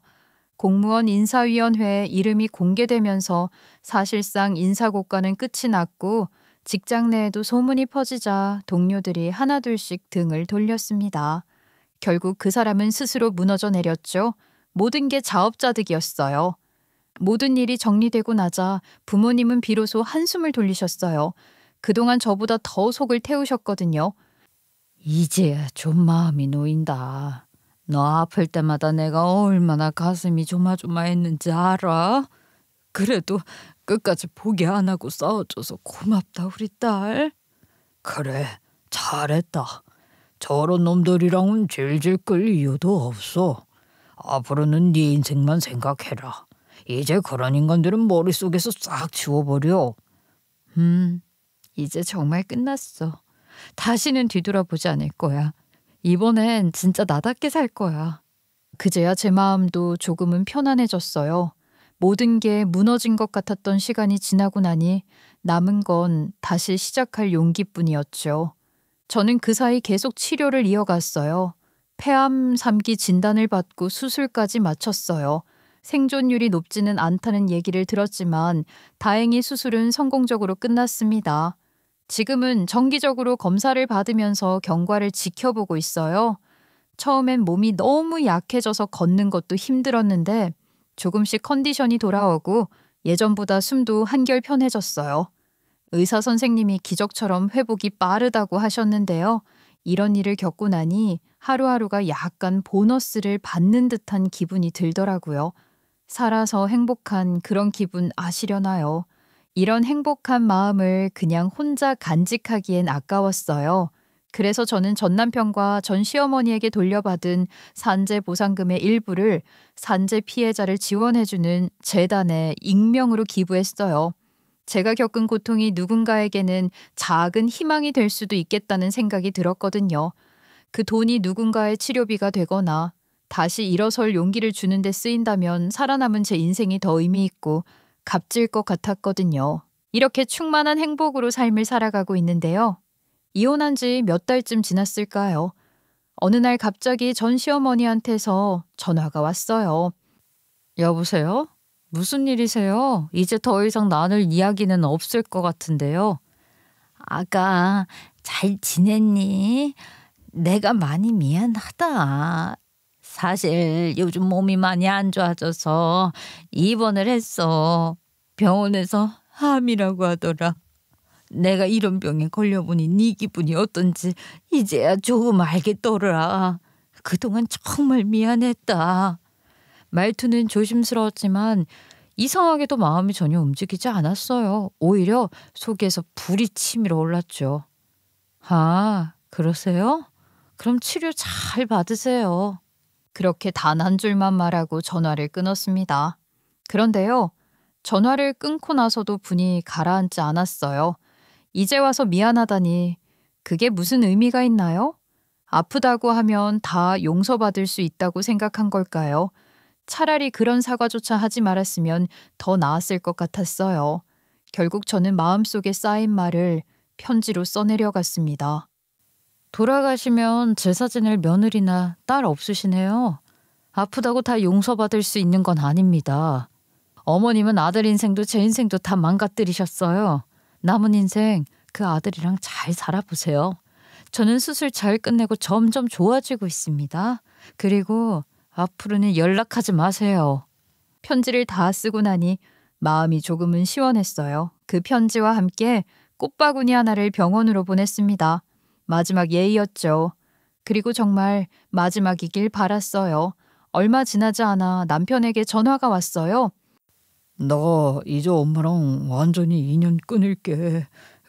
공무원 인사위원회에 이름이 공개되면서 사실상 인사고과는 끝이 났고 직장 내에도 소문이 퍼지자 동료들이 하나둘씩 등을 돌렸습니다. 결국 그 사람은 스스로 무너져 내렸죠. 모든 게 자업자득이었어요. 모든 일이 정리되고 나자 부모님은 비로소 한숨을 돌리셨어요. 그동안 저보다 더 속을 태우셨거든요. 이제야 좀 마음이 놓인다. 너 아플 때마다 내가 얼마나 가슴이 조마조마했는지 알아? 그래도 끝까지 포기 안 하고 싸워줘서 고맙다 우리 딸. 그래 잘했다. 저런 놈들이랑은 질질 끌 이유도 없어. 앞으로는 네 인생만 생각해라. 이제 그런 인간들은 머릿속에서 싹 지워버려. 이제 정말 끝났어. 다시는 뒤돌아보지 않을 거야. 이번엔 진짜 나답게 살 거야. 그제야 제 마음도 조금은 편안해졌어요. 모든 게 무너진 것 같았던 시간이 지나고 나니 남은 건 다시 시작할 용기뿐이었죠. 저는 그 사이 계속 치료를 이어갔어요. 폐암 3기 진단을 받고 수술까지 마쳤어요. 생존율이 높지는 않다는 얘기를 들었지만 다행히 수술은 성공적으로 끝났습니다. 지금은 정기적으로 검사를 받으면서 경과를 지켜보고 있어요. 처음엔 몸이 너무 약해져서 걷는 것도 힘들었는데 조금씩 컨디션이 돌아오고 예전보다 숨도 한결 편해졌어요. 의사 선생님이 기적처럼 회복이 빠르다고 하셨는데요. 이런 일을 겪고 나니 하루하루가 약간 보너스를 받는 듯한 기분이 들더라고요. 살아서 행복한 그런 기분 아시려나요? 이런 행복한 마음을 그냥 혼자 간직하기엔 아까웠어요. 그래서 저는 전 남편과 전 시어머니에게 돌려받은 산재 보상금의 일부를 산재 피해자를 지원해주는 재단에 익명으로 기부했어요. 제가 겪은 고통이 누군가에게는 작은 희망이 될 수도 있겠다는 생각이 들었거든요. 그 돈이 누군가의 치료비가 되거나 다시 일어설 용기를 주는 데 쓰인다면 살아남은 제 인생이 더 의미 있고 값질 것 같았거든요. 이렇게 충만한 행복으로 삶을 살아가고 있는데요. 이혼한 지 몇 달쯤 지났을까요? 어느 날 갑자기 전 시어머니한테서 전화가 왔어요. 여보세요? 무슨 일이세요? 이제 더 이상 나눌 이야기는 없을 것 같은데요. 아가 잘 지냈니? 내가 많이 미안하다. 사실 요즘 몸이 많이 안 좋아져서 입원을 했어. 병원에서 암이라고 하더라. 내가 이런 병에 걸려보니 네 기분이 어떤지 이제야 조금 알겠더라. 그동안 정말 미안했다. 말투는 조심스러웠지만 이상하게도 마음이 전혀 움직이지 않았어요. 오히려 속에서 불이 치밀어 올랐죠. 아, 그러세요? 그럼 치료 잘 받으세요. 그렇게 단 한 줄만 말하고 전화를 끊었습니다. 그런데요, 전화를 끊고 나서도 분이 가라앉지 않았어요. 이제 와서 미안하다니 그게 무슨 의미가 있나요? 아프다고 하면 다 용서받을 수 있다고 생각한 걸까요? 차라리 그런 사과조차 하지 말았으면 더 나았을 것 같았어요. 결국 저는 마음속에 쌓인 말을 편지로 써내려갔습니다. 돌아가시면 제사 지낼 며느리나 딸 없으시네요. 아프다고 다 용서받을 수 있는 건 아닙니다. 어머님은 아들 인생도 제 인생도 다 망가뜨리셨어요. 남은 인생 그 아들이랑 잘 살아보세요. 저는 수술 잘 끝내고 점점 좋아지고 있습니다. 그리고 앞으로는 연락하지 마세요. 편지를 다 쓰고 나니 마음이 조금은 시원했어요. 그 편지와 함께 꽃바구니 하나를 병원으로 보냈습니다. 마지막 예의였죠. 그리고 정말 마지막이길 바랐어요. 얼마 지나지 않아 남편에게 전화가 왔어요. 나 이제 엄마랑 완전히 인연 끊을게.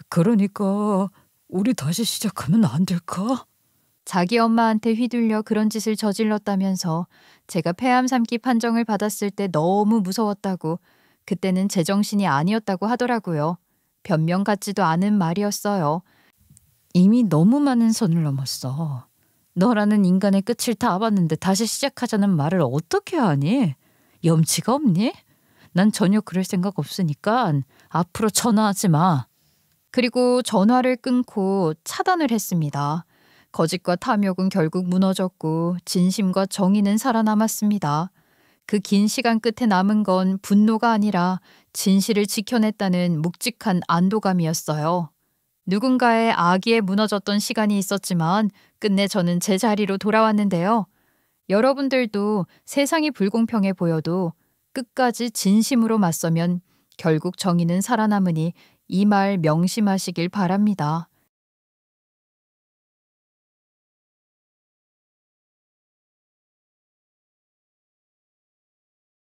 그러니까 우리 다시 시작하면 안 될까? 자기 엄마한테 휘둘려 그런 짓을 저질렀다면서 제가 폐암 3기 판정을 받았을 때 너무 무서웠다고, 그때는 제정신이 아니었다고 하더라고요. 변명 같지도 않은 말이었어요. 이미 너무 많은 선을 넘었어. 너라는 인간의 끝을 다 봤는데 다시 시작하자는 말을 어떻게 하니? 염치가 없니? 난 전혀 그럴 생각 없으니까 앞으로 전화하지 마. 그리고 전화를 끊고 차단을 했습니다. 거짓과 탐욕은 결국 무너졌고 진심과 정의는 살아남았습니다. 그 긴 시간 끝에 남은 건 분노가 아니라 진실을 지켜냈다는 묵직한 안도감이었어요. 누군가의 악의에 무너졌던 시간이 있었지만 끝내 저는 제 자리로 돌아왔는데요. 여러분들도 세상이 불공평해 보여도 끝까지 진심으로 맞서면 결국 정의는 살아남으니 이 말 명심하시길 바랍니다.